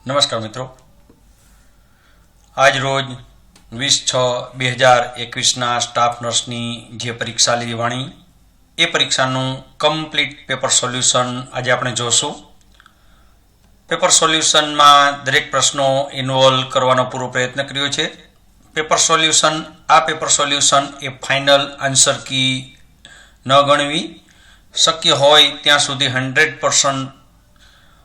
નમસ્કાર મિત્રો, આજ રોજ 20/6/2021 સ્ટાફ નર્સની જે પરીક્ષા લેવાની એ પરીક્ષાનું કમ્પ્લીટ પેપર સોલ્યુશન આજે આપણે જોશું. પેપર સોલ્યુશનમાં દરેક પ્રશ્નો ઇન્વોલ્વ કરવાનો પૂરો પ્રયત્ન કર્યો છે. પેપર સોલ્યુશન એ ફાઇનલ આન્સર કી ન ગણવી, શક્ય હોય ત્યાં સુધી 100%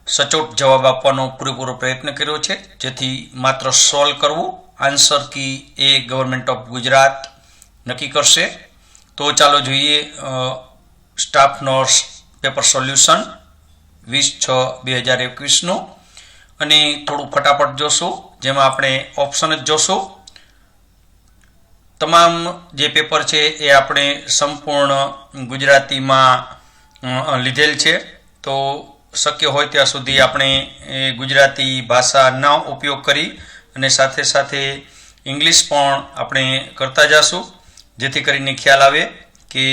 સચોટ જવાબ આપવાનો પૂરેપૂરો પ્રયત્ન કર્યો છે, જેથી માત્ર સોલ્વ કરવું. આન્સર કી એ ગવર્મેન્ટ ઓફ ગુજરાત નક્કી કરશે. તો ચાલો જોઈએ સ્ટાફ નર્સ પેપર સોલ્યુશન 20/6/2021 અને થોડું ફટાફટ જોશું, જેમાં આપણે ઓપ્શન જ જોશું. તમામ જે પેપર છે એ આપણે સંપૂર્ણ ગુજરાતીમાં લીધેલ છે. તો શક્ય હોય ત્યાં સુધી આપણે ગુજરાતી ભાષાનો ઉપયોગ કરી અને સાથે સાથે ઇંગ્લિશ પણ આપણે કરતા જશું, જેથી કરીને ખ્યાલ આવે કે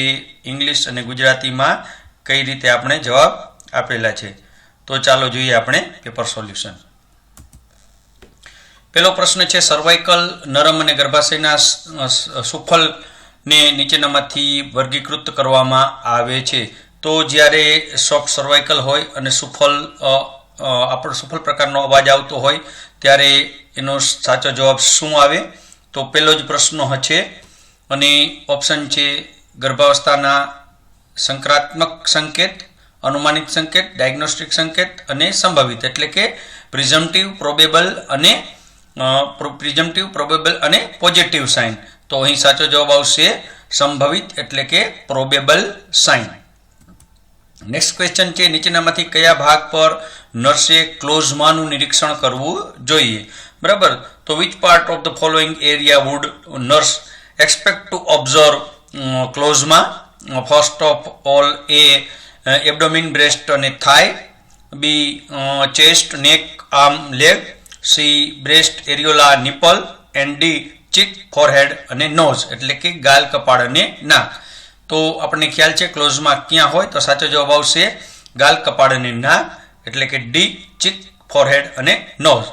ઇંગ્લિશ અને ગુજરાતીમાં કઈ રીતે આપણે જવાબ આપેલા છે. તો ચાલો જોઈએ આપણે પેપર સોલ્યુશન. પહેલો પ્રશ્ન છે, સર્વાઇકલ નરમ અને ગર્ભાશયના સુફલને નીચેનામાંથી વર્ગીકૃત કરવામાં આવે છે. તો જ્યારે સોફ્ટ સર્વાઇકલ હોય અને આપણો સુફલ પ્રકારનો અવાજ આવતો હોય ત્યારે એનો સાચો જવાબ શું આવે? તો પહેલો જ પ્રશ્ન છે અને ઓપ્શન છે ગર્ભાવસ્થાના સંક્રાત્મક સંકેત, અનુમાનિત સંકેત, ડાયગ્નોસ્ટિક સંકેત અને સંભવિત, એટલે કે પ્રિઝમ્પટિવ, પ્રોબેબલ અને પોઝિટિવ સાઇન. તો અહીં સાચો જવાબ આવશે સંભવિત, એટલે કે પ્રોબેબલ સાઇન. નેક્સ્ટ ક્વેશ્ચન છે, નીચેનામાંથી કયા ભાગ પર નર્સે ક્લોઝમાનું નિરીક્ષણ કરવું જોઈએ? બરાબર. તો which part of the following area would nurse expect to observe chloasma? First of all, A abdomen, breast અને thigh, B chest, neck, arm, leg, C breast, areola, nipple, and D cheek, forehead અને nose, એટલે કે ગાલ, કપાળ અને નાક. તો આપણને ખ્યાલ છે ક્લોઝમાં ક્યાં હોય, તો સાચો જવાબ આવશે ગાલ, કપાળ અને નાક, એટલે કે ડી ચીક, ફોરહેડ અને નોઝ.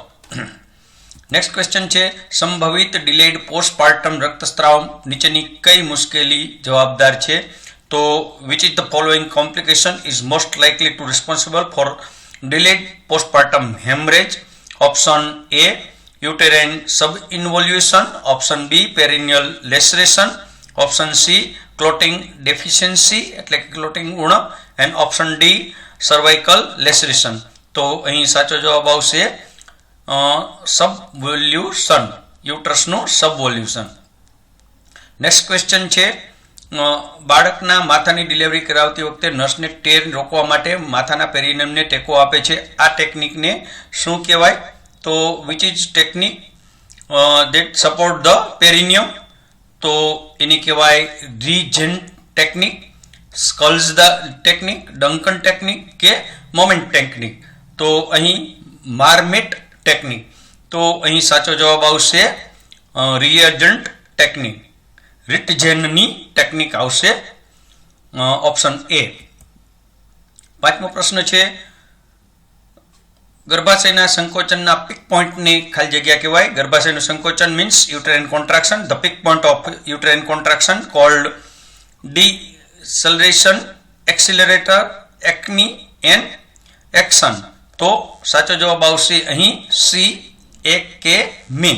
નેક્સ્ટ ક્વેશ્ચન છે, સંભવિત ડિલેડ પોસ્ટપાર્ટમ રક્તસ્રાવ નીચેની કઈ મુશ્કેલી જવાબદાર છે? તો which is the following complication is most likely to responsible for delayed postpartum haemorrhage? Option A uterine sub involution, option B perineal laceration, option C clotting deficiency, એટલે કે ક્લોટિંગ ઉણપ, and option D cervical laceration. તો અહીં સાચો જવાબ આવશે સબવોલ્યુશન, યુટ્રસનું સબવોલ્યુશન. Next question છે, બાળકના માથાની ડિલિવરી કરાવતી વખતે નર્સને ટેર રોકવા માટે માથાના પેરિનિયમને ટેકો આપે છે. આ ટેકનિકને શું કહેવાય? તો which is technique that support the perineum? તો એની કહેવાય Ritgen technique, Schultze technique, Duncan technique કે મોમેન્ટ ટેકનિક? તો અહીં માર્મેટ ટેકનિક. તો અહીં સાચો જવાબ આવશે રિએજન્ટ ટેકનિક, રિટજેનની ટેકનિક આવશે, ઓપ્શન એ. પાંચમો પ્રશ્ન છે, ગર્ભાશયના સંકોચનના પીક પોઈન્ટને ખાલી જગ્યા કહેવાય. ગર્ભાશયનું સંકોચન means uterine contraction. The peak point of uterine contraction called deceleration, accelerator, acme and action. તો સાચો જવાબ આવશે અહીં સી, AKME.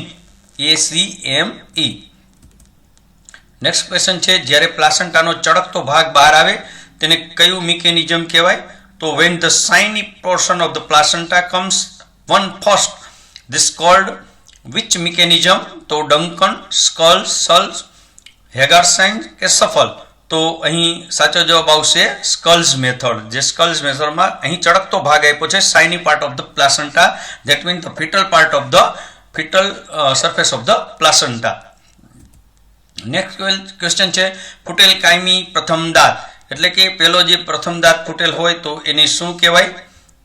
નેક્સ્ટ ક્વેશ્ચન છે, જ્યારે પ્લાસન્ટાનો ચળકતો ભાગ બહાર આવે તેને કયું મિકેનિઝમ કહેવાય? તો when the shiny portion of the placenta comes one first, this called which mechanism? તો ડંકન, સ્કલ, સલ્સ, હેગાર્સાઇન કે સફલ? તો અહીં સાચો જવાબ આવશે સ્કલ્સ મેથડ. જે સ્કલ્સ મેથડમાં અહીં ચળકતો ભાગ આપ્યો છે, shiny part of the placenta, that means the fetal part of the surface of the placenta. Next question છે, ફૂટેલ કાયમી પ્રથમ દાંત, એટલે કે પેલો જે પ્રથમ દાંત ફૂટેલ હોય તો એને શું કહેવાય?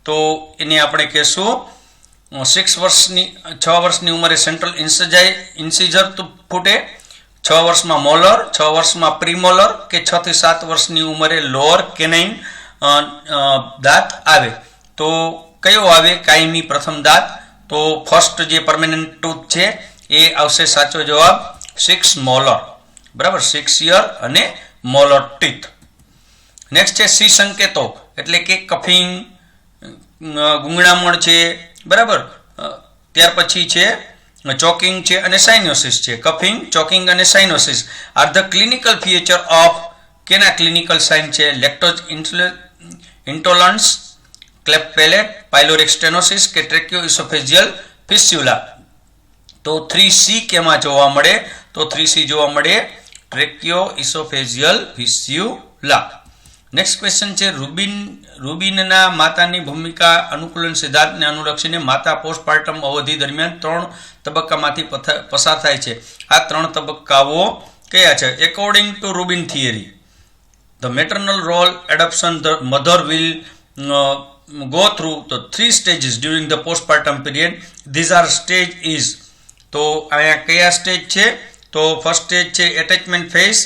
તો એને આપણે કહેશું 6 વર્ષની ઉંમરે સેન્ટ્રલ ઇન્સિઝર ફૂટે, 6 વર્ષમાં મોલર, 6 વર્ષમાં પ્રીમોલર કે 6 થી 7 વર્ષની ઉંમરે લોઅર કેનાઇન દાંત આવે. તો કયો આવે કાયમી પ્રથમ દાંત? તો ફર્સ્ટ જે પરમેનન્ટ ટૂથ છે એ આવશે સાચો જવાબ 6 મોલર, બરાબર, 6 યર અને મોલર ટીથ. નેક્સ્ટ છે સી સંકેતો એટલે કે કફિંગ, ગુંગળામણ છે, બરાબર, ત્યાર પછી છે ચોકિંગ છે અને સાઇનોસિસ છે. કફિંગ, ચોકિંગ અને cyanosis are the clinical feature of કેના ક્લિનિકલ સાઇન છે? Lactose intolerance, cleft palate, pyloric stenosis કે ટ્રેક્યોઇસોફેજિયલ ફિસ્યુલા. તો 3C કેમાં જોવા મળે? તો 3C જોવા મળે ટ્રેક્યોઇસોફેજિયલ ફિસ્યુલા. નેક્સ્ટ ક્વેશ્ચન છે રૂબિનના માતાની ભૂમિકા અનુકૂલન સિદ્ધાંતને અનુલક્ષીને માતા પોસ્ટપાર્ટમ અવધિ દરમિયાન 3 તબક્કામાંથી પસાર થાય છે. આ 3 તબક્કાઓ કયા છે? According to Rubin theory, the maternal role adoption, the mother will go through the 3 stages during the postpartum period. These are stage is, તો અહીંયા કયા સ્ટેજ છે? તો ફર્સ્ટ સ્ટેજ છે attachment phase,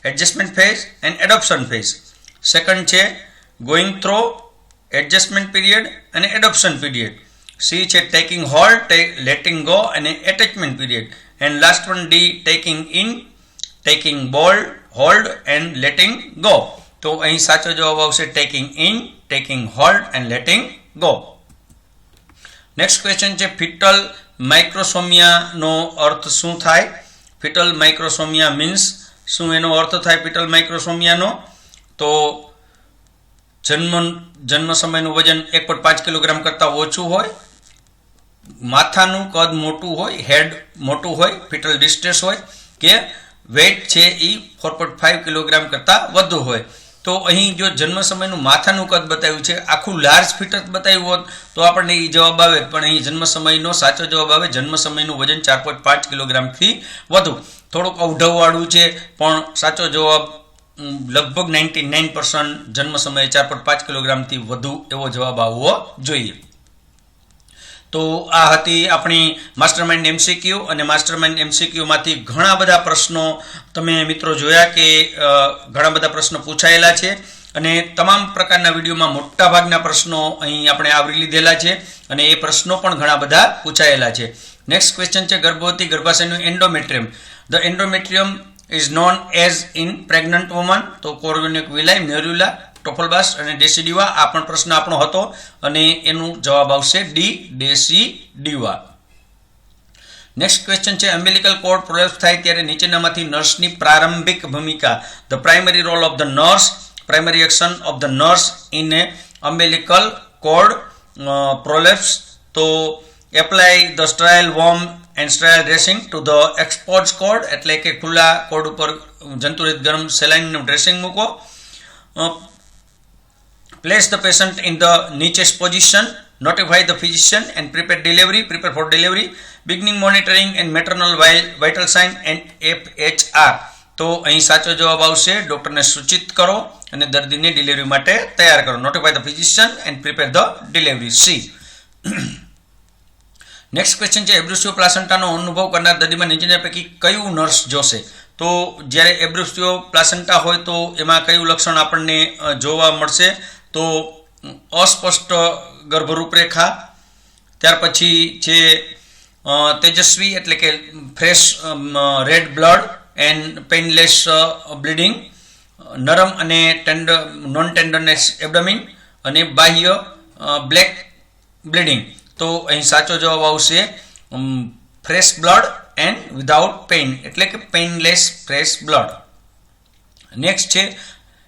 adjustment phase and adoption phase. Second છે going throw, adjustment period અને adoption period. C છે taking hold, letting go અને attachment period. And last one D taking in, taking hold and letting go. તો અહીં સાચો જવાબ આવશે taking in, taking hold and letting go. Next question છે foetal માઇક્રોસોમિયાનો અર્થ શું થાય? ફિટલ માઇક્રોસોમિયા મીન્સ શું એનો અર્થ થાય ફિટલ માઇક્રોસોમિયાનો? તો જન્મ સમયનું વજન 1.5 કિલોગ્રામ કરતાં ઓછું હોય, માથાનું કદ મોટું હોય, હેડ મોટું હોય, ફિટલ ડિસ્ટ્રેસ હોય, કે વેઇટ છે એ 4.5 કિલોગ્રામ કરતાં વધુ હોય. તો અહીં જો જન્મ સમયનું માથાનું કદ બતાવ્યું છે, આખું લાર્જ ફિટસ બતાવ્યું હોત તો આપણને એ જવાબ આવે, પણ અહીં જન્મ સમયનો સાચો જવાબ આવે જન્મ સમયનું વજન 4.5 કિલોગ્રામથી વધુ. થોડુંક અવઢવવાળું છે, પણ સાચો જવાબ લગભગ 99% જન્મ સમયે 4.5 કિલોગ્રામથી વધુ એવો જવાબ આવવો જોઈએ. તો આ હતી આપણી માસ્ટરમાઇન્ડ એમસીક્યુ, અને માસ્ટરમાઇન્ડ એમસીક્યુમાંથી ઘણા બધા પ્રશ્નો તમે મિત્રો જોયા કે ઘણા બધા પ્રશ્નો પૂછાયેલા છે, અને તમામ પ્રકારના વિડીયોમાં મોટા ભાગના પ્રશ્નો અહીં આપણે આવરી લીધેલા છે, અને એ પ્રશ્નો પણ ઘણા બધા પૂછાયેલા છે. નેક્સ્ટ ક્વેશ્ચન છે ગર્ભવતી ગર્ભાશયનું endometrium. The endometrium is known as in pregnant woman. તો કોરોનિક વિલાય, મેરુલા, ટોફલબાસ અને ડેસિડિવા. આ પણ પ્રશ્ન આપણો હતો અને એનું જવાબ આવશે ડી, ડેસિડિવા. નેક્સ્ટ ક્વેશ્ચન છે અમ્બિલિકલ કોર્ડ પ્રોલેપ્સ થાય ત્યારે નીચેનામાંથી નર્સની પ્રારંભિક ભૂમિકા. The primary role of the nurse, primary action of the nurse in a umbilical cord prolapse. તો apply the sterile warm and sterile dressing to the expose cord, એટલે કે ખુલ્લા કોર્ડ ઉપર જંતુરહિત ગરમ સેલાઇનનું ડ્રેસિંગ મૂકો. Place the patient in the knee chest position, notify the physician and prepare for delivery, beginning monitoring and maternal vital sign and FHR. તો અહીં સાચો જવાબ આવશે ડોક્ટરને સૂચિત કરો અને દર્દીને ડિલિવરી માટે તૈયાર કરો. notify the physician and prepare the delivery. C. Next question છે એબ્રુસિયો પ્લાસન્ટાનો અનુભવ કરનાર દર્દીમાં નીચેના પૈકી કયું નર્સ જોશે? તો જ્યારે એબ્રુસિયો પ્લાસન્ટા હોય તો એમાં કયું લક્ષણ આપણને જોવા મળશે? તો અસ્પષ્ટ ગર્ભ રૂપરેખા, ત્યાર પછી છે તેજસ્વી એટલે કે fresh red blood and painless bleeding, નરમ અને નોન ટેન્ડરનેસ એબ્ડોમિન, અને બાહ્ય બ્લેક બ્લીડિંગ. તો અહીં સાચો જવાબ આવશે fresh blood and without pain, એટલે કે પેઇનલેસ ફ્રેશ બ્લડ. નેક્સ્ટ છે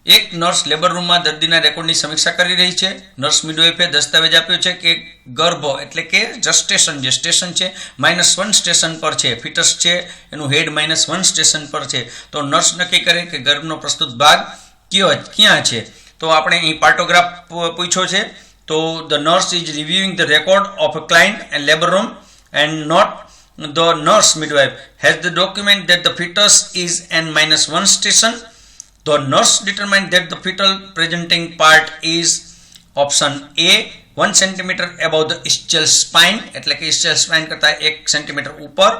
એક નર્સ લેબર રૂમમાં દર્દીના રેકોર્ડની સમીક્ષા કરી રહી છે. નર્સ મિડવાઇફે દસ્તાવેજ આપ્યો છે કે ગર્ભ એટલે કે જસ્ટેશન જે સ્ટેશન છે -1 સ્ટેશન પર છે, ફિટસ છે એનું હેડ -1 સ્ટેશન પર છે. તો નર્સ નક્કી કરે કે ગર્ભનો પ્રસ્તુત ભાગ ક્યાં છે. તો આપણે અહીં પાર્ટોગ્રાફ પૂછ્યો છે. તો the nurse is reviewing the record of a client and labor room and not the nurse midwife has the document that the fetus is in -1 station. The nurse determined that the fetal presenting part is option A 1 cm above the ischial spine, એટલે કે ischial spine કરતા 1 cm ઉપર,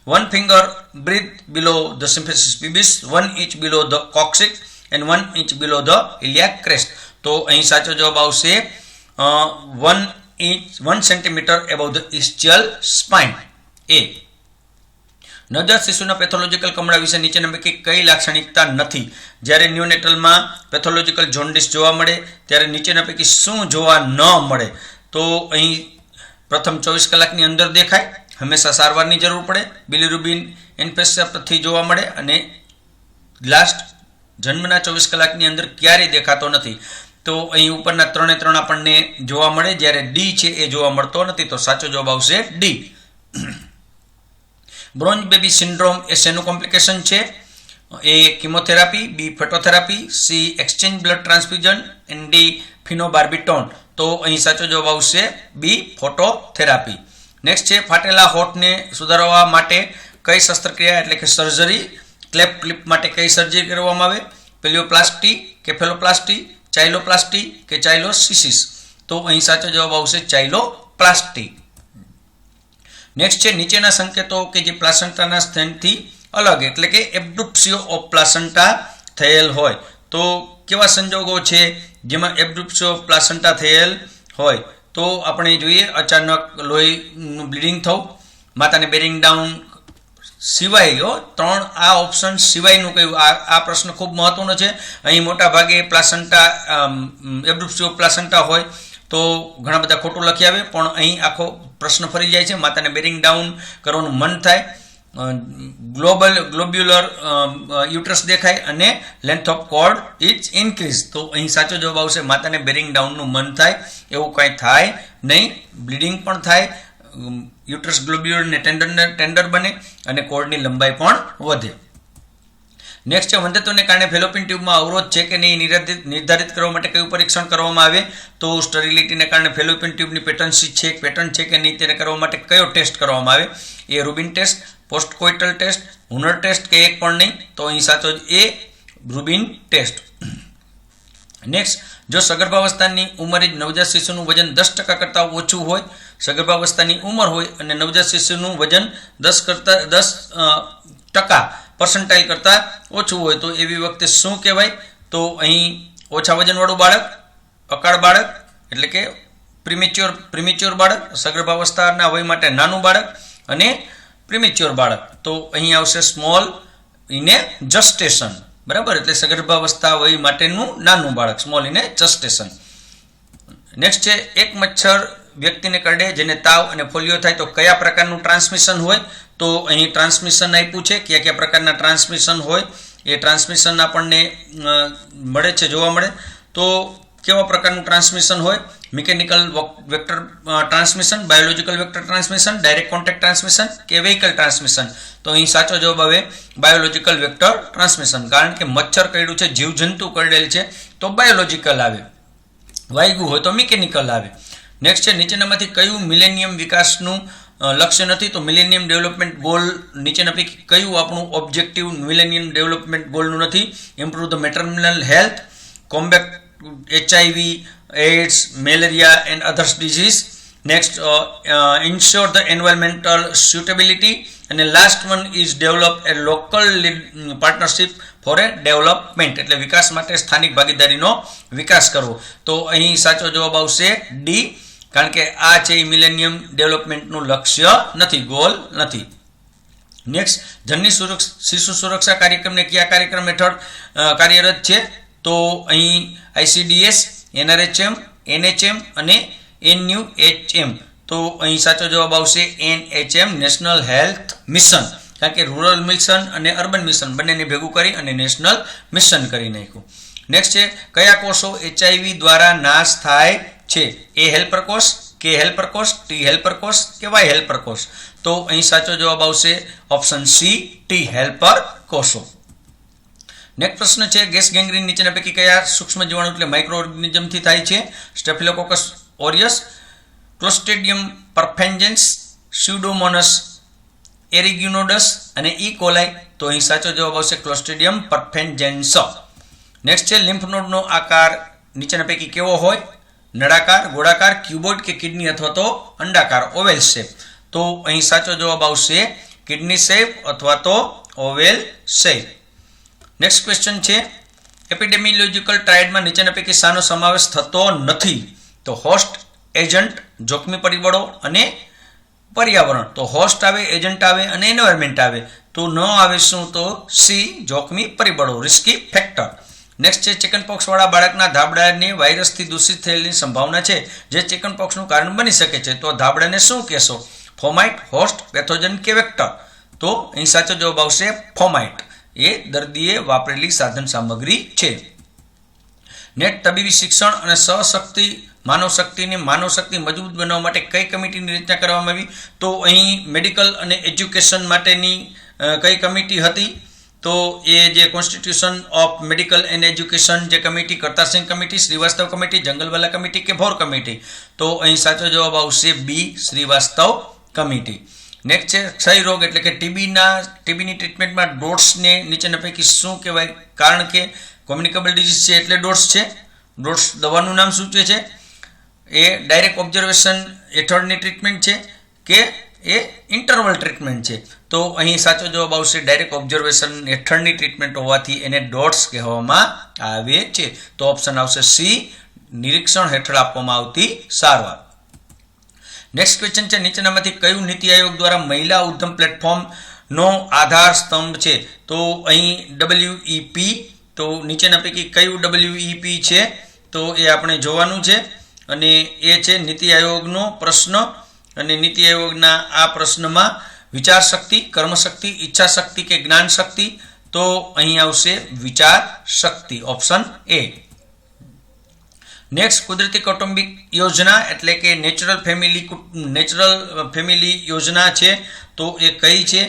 1 finger breadth below the symphysis pubis, 1 inch below the coccyx and 1 inch below the iliac crest. તો અહીં સાચો જવાબ આવશે 1 1 centimetre above the ઇસ્ચિયલ spine. એ નવજાત શિશુના પેથોલોજીકલ કમળા વિશે નીચેના પૈકી કઈ લાક્ષણિકતા નથી? જ્યારે ન્યુનેટલમાં પેથોલોજીકલ જોન્ડિસ જોવા મળે ત્યારે નીચેના પૈકી શું જોવા ન મળે? તો અહીં પ્રથમ 24 કલાકની અંદર દેખાય, હંમેશા સારવારની જરૂર પડે, બિલિરુબિન ઇન્ફેક્શનથી જોવા મળે, અને લાસ્ટ જન્મના 24 કલાકની અંદર ક્યારેય દેખાતો નથી. તો અહીં ઉપરના 3 આપણને જોવા મળે, જ્યારે ડી છે એ જોવા મળતો નથી. તો સાચો જવાબ આવશે ડી. બ્રોન્ઝ બેબી સિન્ડ્રોમ એ શેનું કોમ્પ્લિકેશન છે? A chemotherapy, B phototherapy, C exchange blood transfusion, and D phenobarbitone. તો અહીં સાચો જવાબ આવશે બી ફોટોથેરાપી. નેક્સ્ટ છે ફાટેલા હોઠને સુધારવા માટે કઈ શસ્ત્રક્રિયા એટલે કે સર્જરી, ક્લેપ ક્લિપ માટે કઈ સર્જરી કરવામાં આવે? પેલિયોપ્લાસ્ટી, કેફેલોપ્લાસ્ટી, ચાઇલોપ્લાસ્ટી કે ચાઇલોસિસિસ. તો અહીં સાચો જવાબ આવશે ચાઇલોપ્લાસ્ટી. નેક્સ્ટ છે નીચેના સંકેતો કે જે પ્લાસન્ટાના સ્તનથી અલગ એટલે કે એબ્ડુપ્સિયો ઓફ પ્લાસન્ટા થયેલ હોય. તો કેવા સંજોગો છે જેમાં એબ્ડુપ્સિયો ઓફ પ્લાસન્ટા થયેલ હોય? તો આપણે જોઈએ અચાનક લોહીનું બ્લીડિંગ થવું, માતાને બેરિંગ ડાઉન સિવાય 3 આ ઓપ્શન સિવાયનું કયું? આ પ્રશ્ન ખૂબ મહત્વનો છે. અહીં મોટા ભાગે પ્લાસન્ટા એબ્ડુપ્સિયો પ્લાસન્ટા હોય તો ઘણા બધા ખોટું લખી આવે, પણ અહીં આખો પ્રશ્ન ફરી જાય છે. માતાને બેરિંગ ડાઉન કરવાનું મન થાય, ગ્લોબ્યુલર યુટ્રસ દેખાય અને length of cord is increase. તો અહીં સાચો જવાબ આવશે માતાને બેરિંગ ડાઉનનું મન થાય, એવું કંઈ થાય નહીં. બ્લીડિંગ પણ થાય, યુટ્રસ ગ્લોબ્યુલર ને ટેન્ડર બને અને કોર્ડની લંબાઈ પણ વધે. નેક્સ્ટ છે વંધ્યત્વને કારણે ફેલોપિયન ટ્યુબમાં અવરોધ છે કે નહીં નિર્ધારિત કરવા માટે કયું પરીક્ષણ કરવામાં આવે? તો સ્ટરીલિટીને કારણે ફેલોપિયન ટ્યુબની પેટર્ન છે કે નહીં તેને કરવા માટે કયો ટેસ્ટ કરવામાં આવે? એ રૂબિન ટેસ્ટ, પોસ્ટકોઇટલ ટેસ્ટ, હુનર ટેસ્ટ કે એક પણ નહીં? તો અહીં સાચો એ રૂબિન ટેસ્ટ. નેક્સ્ટ, જો સગર્ભાવસ્થાની ઉંમરે જ નવજાત શિશુનું વજન 10% કરતાં ઓછું હોય, સગર્ભાવસ્થાની ઉંમર હોય અને નવજાત શિશુનું વજન 10% પર્સન્ટાઇલ કરતાં ઓછું હોય તો એવી વખતે શું કહેવાય? તો અહીં ઓછા વજનવાળું બાળક, અકાળ બાળક એટલે કે પ્રીમેચ્યોર બાળક, સગર્ભાવસ્થાના વય માટે નાનું બાળક અને પ્રીમેચ્યોર બાળક. તો અહીં આવશે સ્મોલ ઇન એ જસ્ટેશન. બરાબર, એટલે સગર્ભાવસ્થા વય માટેનું નાનું બાળક, સ્મોલ ઇન એ જસ્ટેશન. નેક્સ્ટ છે એક મચ્છર વ્યક્તિને કરડે જેને તાવ અને ફોલિયો થાય તો કયા પ્રકારનું ટ્રાન્સમિશન હોય? તો અહીં ટ્રાન્સમિશન આપ્યું છે, કયા પ્રકારના ટ્રાન્સમિશન હોય એ ટ્રાન્સમિશન આપણને મળે છે, જોવા મળે. તો કેવા પ્રકારનું ટ્રાન્સમિશન હોય? Mechanical vector transmission, biological vector transmission, direct contact transmission કે વેહિકલ ટ્રાન્સમિશન? તો અહીં સાચો જવાબ આવે બાયોલોજીકલ વેક્ટર ટ્રાન્સમિશન, કારણ કે મચ્છર કરડ્યું છે, જીવજંતુ કરડેલ છે તો બાયોલોજીકલ આવે, વાયગુ હોય તો મિકેનિકલ આવે. નેક્સ્ટ છે નીચેનામાંથી કયું મિલેનિયમ વિકાસનું લક્ષ્ય નથી? તો મિલેનિયમ ડેવલપમેન્ટ ગોલ નીચેના પૈકી કયું આપણું ઓબ્જેક્ટિવ મિલેનિયમ ડેવલપમેન્ટ ગોલનું નથી? Improve the maternal health, combat HIV, AIDS, malaria and others disease. Next, ensure the environmental suitability. And the last one is develop a local partnership for a development. એટલે વિકાસ માટે સ્થાનિક ભાગીદારીનો વિકાસ કરવો. તો અહીં સાચો જવાબ આવશે ડી, કારણ કે આ છે મિલેનિયમ ડેવલપમેન્ટનું લક્ષ્ય નથી, ગોલ નથી. નેક્સ્ટ, જનની શિશુ સુરક્ષા કાર્યક્રમને કયા કાર્યક્રમ હેઠળ કાર્યરત છે? તો અહીં ICDS, NRHM, NHM અને NUHM. તો અહીં સાચો જવાબ આવશે NHM, નેશનલ હેલ્થ મિશન, કારણ કે રૂરલ મિશન અને અર્બન મિશન બંનેને ભેગું કરી અને નેશનલ મિશન કરી નાખ્યું. નેક્સ્ટ છે કયા કોષો HIV દ્વારા નાશ થાય છે? એ હેલ્પર કોષ, કે હેલ્પર કોષ, ટી હેલ્પર કોષ કે વાય હેલ્પર કોષ? તો અહીં સાચો જવાબ આવશે ઓપ્શન સી, ટી હેલ્પર કોષો. નેક્સ્ટ પ્રશ્ન છે ગેસ ગેંગ્રીન નીચેના પૈકી કયા સૂક્ષ્મ જીવાણુ એટલે માઇક્રો ઓર્ગેનિઝમથી થાય છે? સ્ટેફિલોકોકસ ઓરિયસ, ક્લોસ્ટ્રીડિયમ પરફેન્જન્સ, સ્યુડોમોનસ એરિગ્યુનોડસ અને ઈ કોલાઈ. તો અહીં સાચો જવાબ આવશે ક્લોસ્ટ્રીડિયમ પરફેન્જન્સ. નેક્સ્ટ છે લિમ્ફ નોડનો આકાર નીચેના પૈકી કેવો હોય? નળાકાર, ગોળાકાર, ક્યુબોઇડ કે કિડની અથવા તો અંડાકાર, ઓવેલ શેપ? તો અહીં સાચો જવાબ આવશે કિડની શેપ અથવા તો ઓવેલ શેપ. નેક્સ્ટ ક્વેશ્ચન છે એપિડેમિયોલોજીકલ ટ્રાયડમાં નીચેના પૈકી શાનો સમાવેશ થતો નથી? તો હોસ્ટ, એજન્ટ, જોખમી પરિબળો અને પર્યાવરણ, તો હોસ્ટ આવે, એજન્ટ આવે અને એન્વાયરમેન્ટ આવે. તો ન આવે શું? તો સી, જોખમી પરિબળો, રિસ્કી ફેક્ટર. નેક્સ્ટ છે ચિકનપોક્સ વાળા બાળકના ધાબળાને વાયરસથી દૂષિત થયેલી સંભાવના છે જે ચિકનપોક્સનું કારણ બની શકે છે. તો ધાબળાને શું કહેશો? ફોમાઇટ, હોસ્ટ, પેથોજન કે વેક્ટર? તો અહીં સાચો જવાબ આવશે ફોમાઇટ. એ દર્દીએ વાપરેલી સાધન સામગ્રી છે. નેટ તબીબી શિક્ષણ અને સહશક્તિ માનવ શક્તિ મજબૂત બનાવવા માટે કઈ કમિટીની રચના કરવામાં આવી? તો અહીં મેડિકલ અને એજ્યુકેશન માટેની કઈ કમિટી હતી? તો એ જે constitution of medical and education જે committee, કરતારસિંહ committee, Srivastava committee, જંગલવાલા committee કે ભોર કમિટી? તો અહીં સાચો જવાબ આવશે બી, શ્રીવાસ્તવ કમિટી. નેક્સ્ટ છે ક્ષય રોગ એટલે કે ટીબીની ટ્રીટમેન્ટમાં ડોટ્સને નીચેના પૈકી શું કહેવાય? કારણ કે કોમ્યુનિકેબલ ડિઝીઝ છે એટલે ડોટ્સ છે. ડોટ્સ દવાનું નામ સૂચવે છે. એ ડાયરેક્ટ ઓબ્ઝર્વેશન હેઠળની ટ્રીટમેન્ટ છે કે એ ઇન્ટરવલ ટ્રીટમેન્ટ છે? તો અહીં સાચો જવાબ આવશે ડાયરેક્ટ ઓબ્ઝર્વેશન હેઠળની ટ્રીટમેન્ટ હોવાથી એને ડોટ્સ કહેવામાં આવે છે. તો ઓપ્શન આવશે સી, નિરીક્ષણ હેઠળ આપવામાં આવતી સારવાર. નેક્સ્ટ ક્વેશ્ચન છે નીચેનામાંથી કયું નીતિ આયોગ દ્વારા મહિલા ઉદ્યમ પ્લેટફોર્મનો આધાર સ્તંભ છે? તો અહીં WEP. તો નીચેના પૈકી કયું WEP છે? તો એ આપણે જોવાનું છે અને એ છે નીતિ આયોગનો પ્રશ્ન. અને નીતિ આયોગના આ પ્રશ્નમાં વિચાર શક્તિ, કર્મશક્તિ, ઈચ્છા શક્તિ કે જ્ઞાન શક્તિ? તો અહીં આવશે વિચાર શક્તિ, ઓપ્શન એ. નેક્સ્ટ કુદરતી કૌટુંબિક યોજના એટલે કે નેચરલ ફેમિલી યોજના છે તો એ કઈ છે?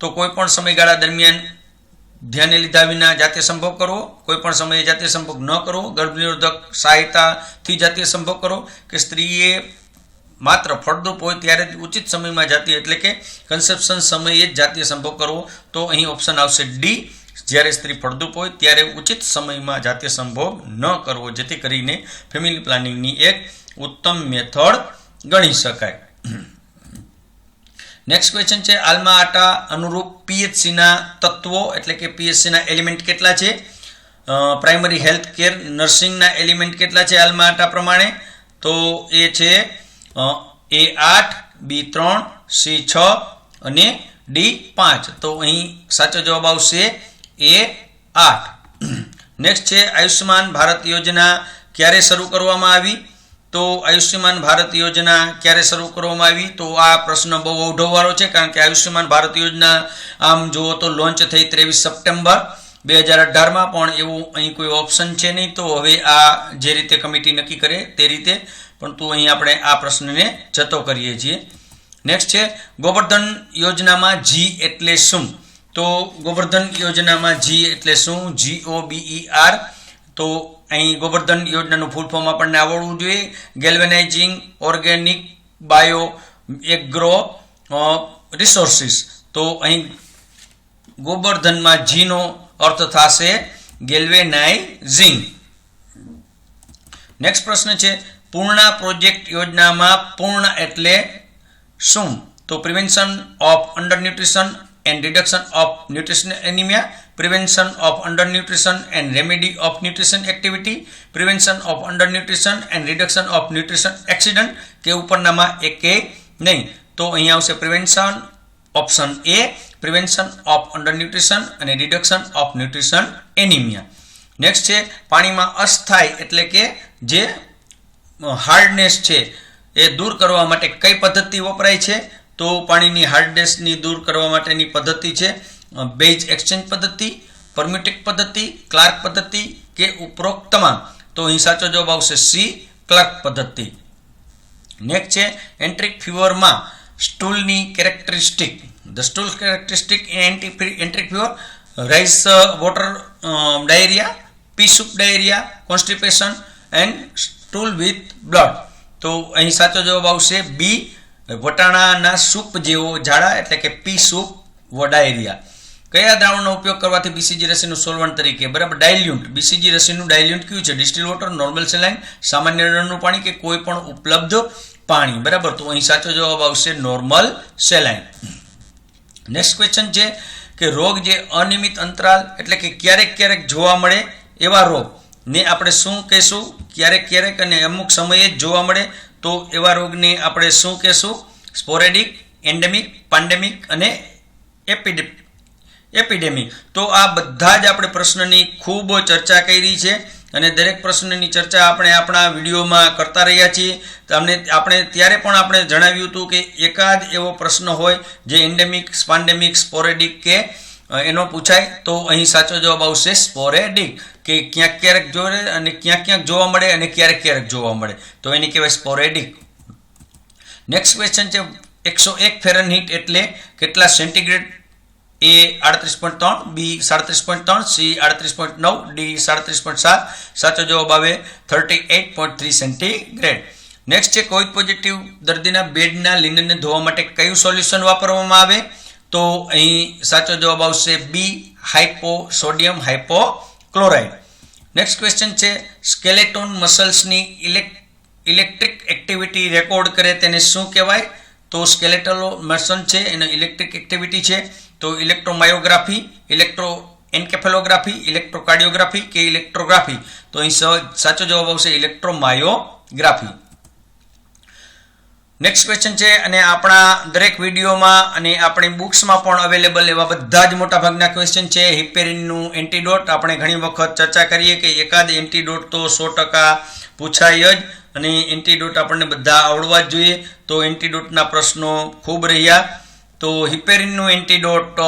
તો કોઈ પણ સમયગાળા દરમિયાન ધ્યાને લીધા વિના જાતીય સંભોગ કરવો, કોઈ પણ સમયે જાતીય સંભોગ ન કરવો, ગર્ભનિરોધક સહાયતાથી જાતીય સંભોગ કરવો, કે સ્ત્રીએ માત્ર ફળદ્રુપ હોય ત્યારે જ ઉચિત સમયમાં જાતીય એટલે કે કન્સેપ્શન સમયે જ જાતીય સંભોગ કરવો? તો અહીં ઓપ્શન આવશે ડી, જ્યારે સ્ત્રી ફળદ્રુપ હોય ત્યારે ઉચિત સમયમાં જાતીય સંભોગ ન કરવો, જેથી કરીને ફેમિલી પ્લાનિંગની એક ઉત્તમ મેથડ ગણી શકાય. નેક્સ્ટ ક્વેશ્ચન છે આલ્મા આટા અનુરૂપ પીએચસીના તત્વો એટલે કે પીએચસીના એલિમેન્ટ કેટલા છે? પ્રાઇમરી હેલ્થ કેર નર્સિંગના એલિમેન્ટ કેટલા છે આલ્મા આટા પ્રમાણે? તો એ છે A8, B3, C6 અને D5. તો અહીં સાચો જવાબ આવશે A8. નેક્સ્ટ છે આયુષ્યમાન ભારત યોજના ક્યારે શરૂ કરવામાં આવી? તો આયુષ્યમાન ભારત યોજના ક્યારે શરૂ કરવામાં આવી? તો આ પ્રશ્ન બહુ અવઢવવાળો છે કારણ કે આયુષ્યમાન ભારત યોજના આમ જુઓ તો લોન્ચ થઈ 23 સપ્ટેમ્બર 2018માં, પણ એવું અહીં કોઈ ઓપ્શન છે નહીં. તો હવે આ જે રીતે કમિટી નક્કી કરે તે રીતે, પરંતુ અહીં આપણે આ પ્રશ્નને જતો કરીએ છીએ. નેક્સ્ટ છે ગોબર્ધન યોજનામાં જી એટલે શું? તો ગોબર્ધન યોજનામાં જી એટલે શું? GOBER. તો અહીં ગોબર્ધન યોજનાનું ફૂલ ફોર્મ આપણને આવડવું જોઈએ. Galvanising organic bio agro resources. તો અહીં ગોબર્ધનમાં જીનો અર્થ થશે ગેલ્વેનાઇઝિંગ. નેક્સ્ટ પ્રશ્ન છે પૂર્ણા પ્રોજેક્ટ યોજનામાં પૂર્ણ એટલે શું? તો prevention of under nutrition and reduction of nutrition anaemia, prevention of under nutrition and remedy of nutrition activity, prevention of under nutrition and reduction of nutrition accident, કે ઉપરનામાં એકે નહીં? તો અહીંયા આવશે prevention, option A, prevention of under nutrition અને reduction of nutrition anaemia. Next છે પાણીમાં અસ્થાયી એટલે કે જે હાર્ડનેસ છે એ દૂર કરવા માટે કઈ પદ્ધતિ વપરાય છે? તો પાણીની હાર્ડનેસની દૂર કરવા માટેની પદ્ધતિ છે બેઝ એક્સચેન્જ પદ્ધતિ, પરમ્યુટેક પદ્ધતિ, ક્લાર્ક પદ્ધતિ કે ઉપરોક્ત તમામ? તો અહીં સાચો જવાબ આવશે સી, ક્લાર્ક પદ્ધતિ. નેક્સ્ટ છે એન્ટ્રિક ફીવરમાં સ્ટૂલની characteristic. The stool characteristic in enteric fever: rice water diarrhoea, pea soup diarrhoea, constipation and stool with blood. તો અહીં સાચો જવાબ આવશે બી, વટાણાના સૂપ જેવો ઝાડા એટલે કે પી સૂપ ડાયરિયા. કયા દ્રાવણનો ઉપયોગ કરવાથી બીસીજી રસીનું સોલ્વન્ટ તરીકે? બરાબર, ડાયલ્યુન્ટ. બીસીજી રસીનું ડાયલ્યુન્ટ કયું છે? ડિસ્ટિલ વોટર, નોર્મલ સેલાઇન, સામાન્ય નળનું પાણી કે કોઈ પણ ઉપલબ્ધ પાણી? બરાબર, તો અહીં સાચો જવાબ આવશે નોર્મલ સેલાઇન. નેક્સ્ટ ક્વેશ્ચન છે કે રોગ જે અનિયમિત અંતરાલ એટલે કે ક્યારેક ક્યારેક જોવા મળે એવા રોગ ને આપણે શું કહેશું? ક્યારેક ક્યારેક અને અમુક સમયે જ જોવા મળે તો એવા રોગને આપણે શું કહેશું? સ્પોરેડિક, એન્ડેમિક, પેન્ડેમિક અને એપિડેમિક. તો આ બધા જ આપણે પ્રશ્નની ખૂબ ચર્ચા કરી છે અને દરેક પ્રશ્નની ચર્ચા આપણે આપણા વિડીયોમાં કરતા રહ્યા છીએ. આપણે ત્યારે પણ આપણે જણાવ્યું હતું કે એકાદ એવો પ્રશ્ન હોય જે એન્ડેમિક, પેન્ડેમિક, સ્પોરેડિક કે એનો પૂછાય તો અહીં સાચો જવાબ આવશે સ્પોરેડિક, કે ક્યાંક ક્યારેક જોડે અને ક્યાંક જોવા મળે અને ક્યારેક જોવા મળે, તો એની કહેવાય સ્પોરેડિક. નેક્સ્ટ ક્વેશ્ચન છે 101 ફેરનહીટ એટલે કેટલા centigrade? A 38.3, B 37.3, C 38.9, D 37.7. સાચો જવાબ આવે 38.3 સેન્ટીગ્રેડ. નેક્સ્ટ છે કોવિડ પોઝિટિવ દર્દીના બેડના લિનનને ધોવા માટે કયું સોલ્યુશન વાપરવામાં આવે? તો અહીં સાચો જવાબ આવશે B સોડિયમ હાઇપોક્લોરાઇડ. નેક્સ્ટ ક્વેશ્ચન છે સ્કેલેટોન મસલ્સની ઇલેક્ટ્રિક એક્ટિવિટી રેકોર્ડ કરે તેને શું કહેવાય? તો સ્કેલેટલ મસલ છે એનો ઇલેક્ટ્રિક એક્ટિવિટી છે તો ઇલેક્ટ્રોમાયોગ્રાફી, ઇલેક્ટ્રોએન્કેફેલોગ્રાફી, ઇલેક્ટ્રોકાર્ડિયોગ્રાફી કે ઇલેક્ટ્રોગ્રાફી? તો અહીં સાચો જવાબ આવશે ઇલેક્ટ્રોમાયોગ્રાફી. નેક્સ્ટ ક્વેશ્ચન છે અને આપણા દરેક વિડીયોમાં અને આપણી બુક્સમાં પણ અવેલેબલ એવા બધા જ મોટા ભાગના ક્વેશ્ચન છે. હિપેરિનનું એન્ટીડોટ આપણે ઘણી વખત ચર્ચા કરીએ કે એકાદ એન્ટીડોટ તો 100% પૂછાય જ અને એન્ટીડોટ આપણને બધા આવડવા જ જોઈએ. તો એન્ટીડોટના પ્રશ્નો ખૂબ રહ્યા. તો હિપેરિનનું એન્ટીડોટ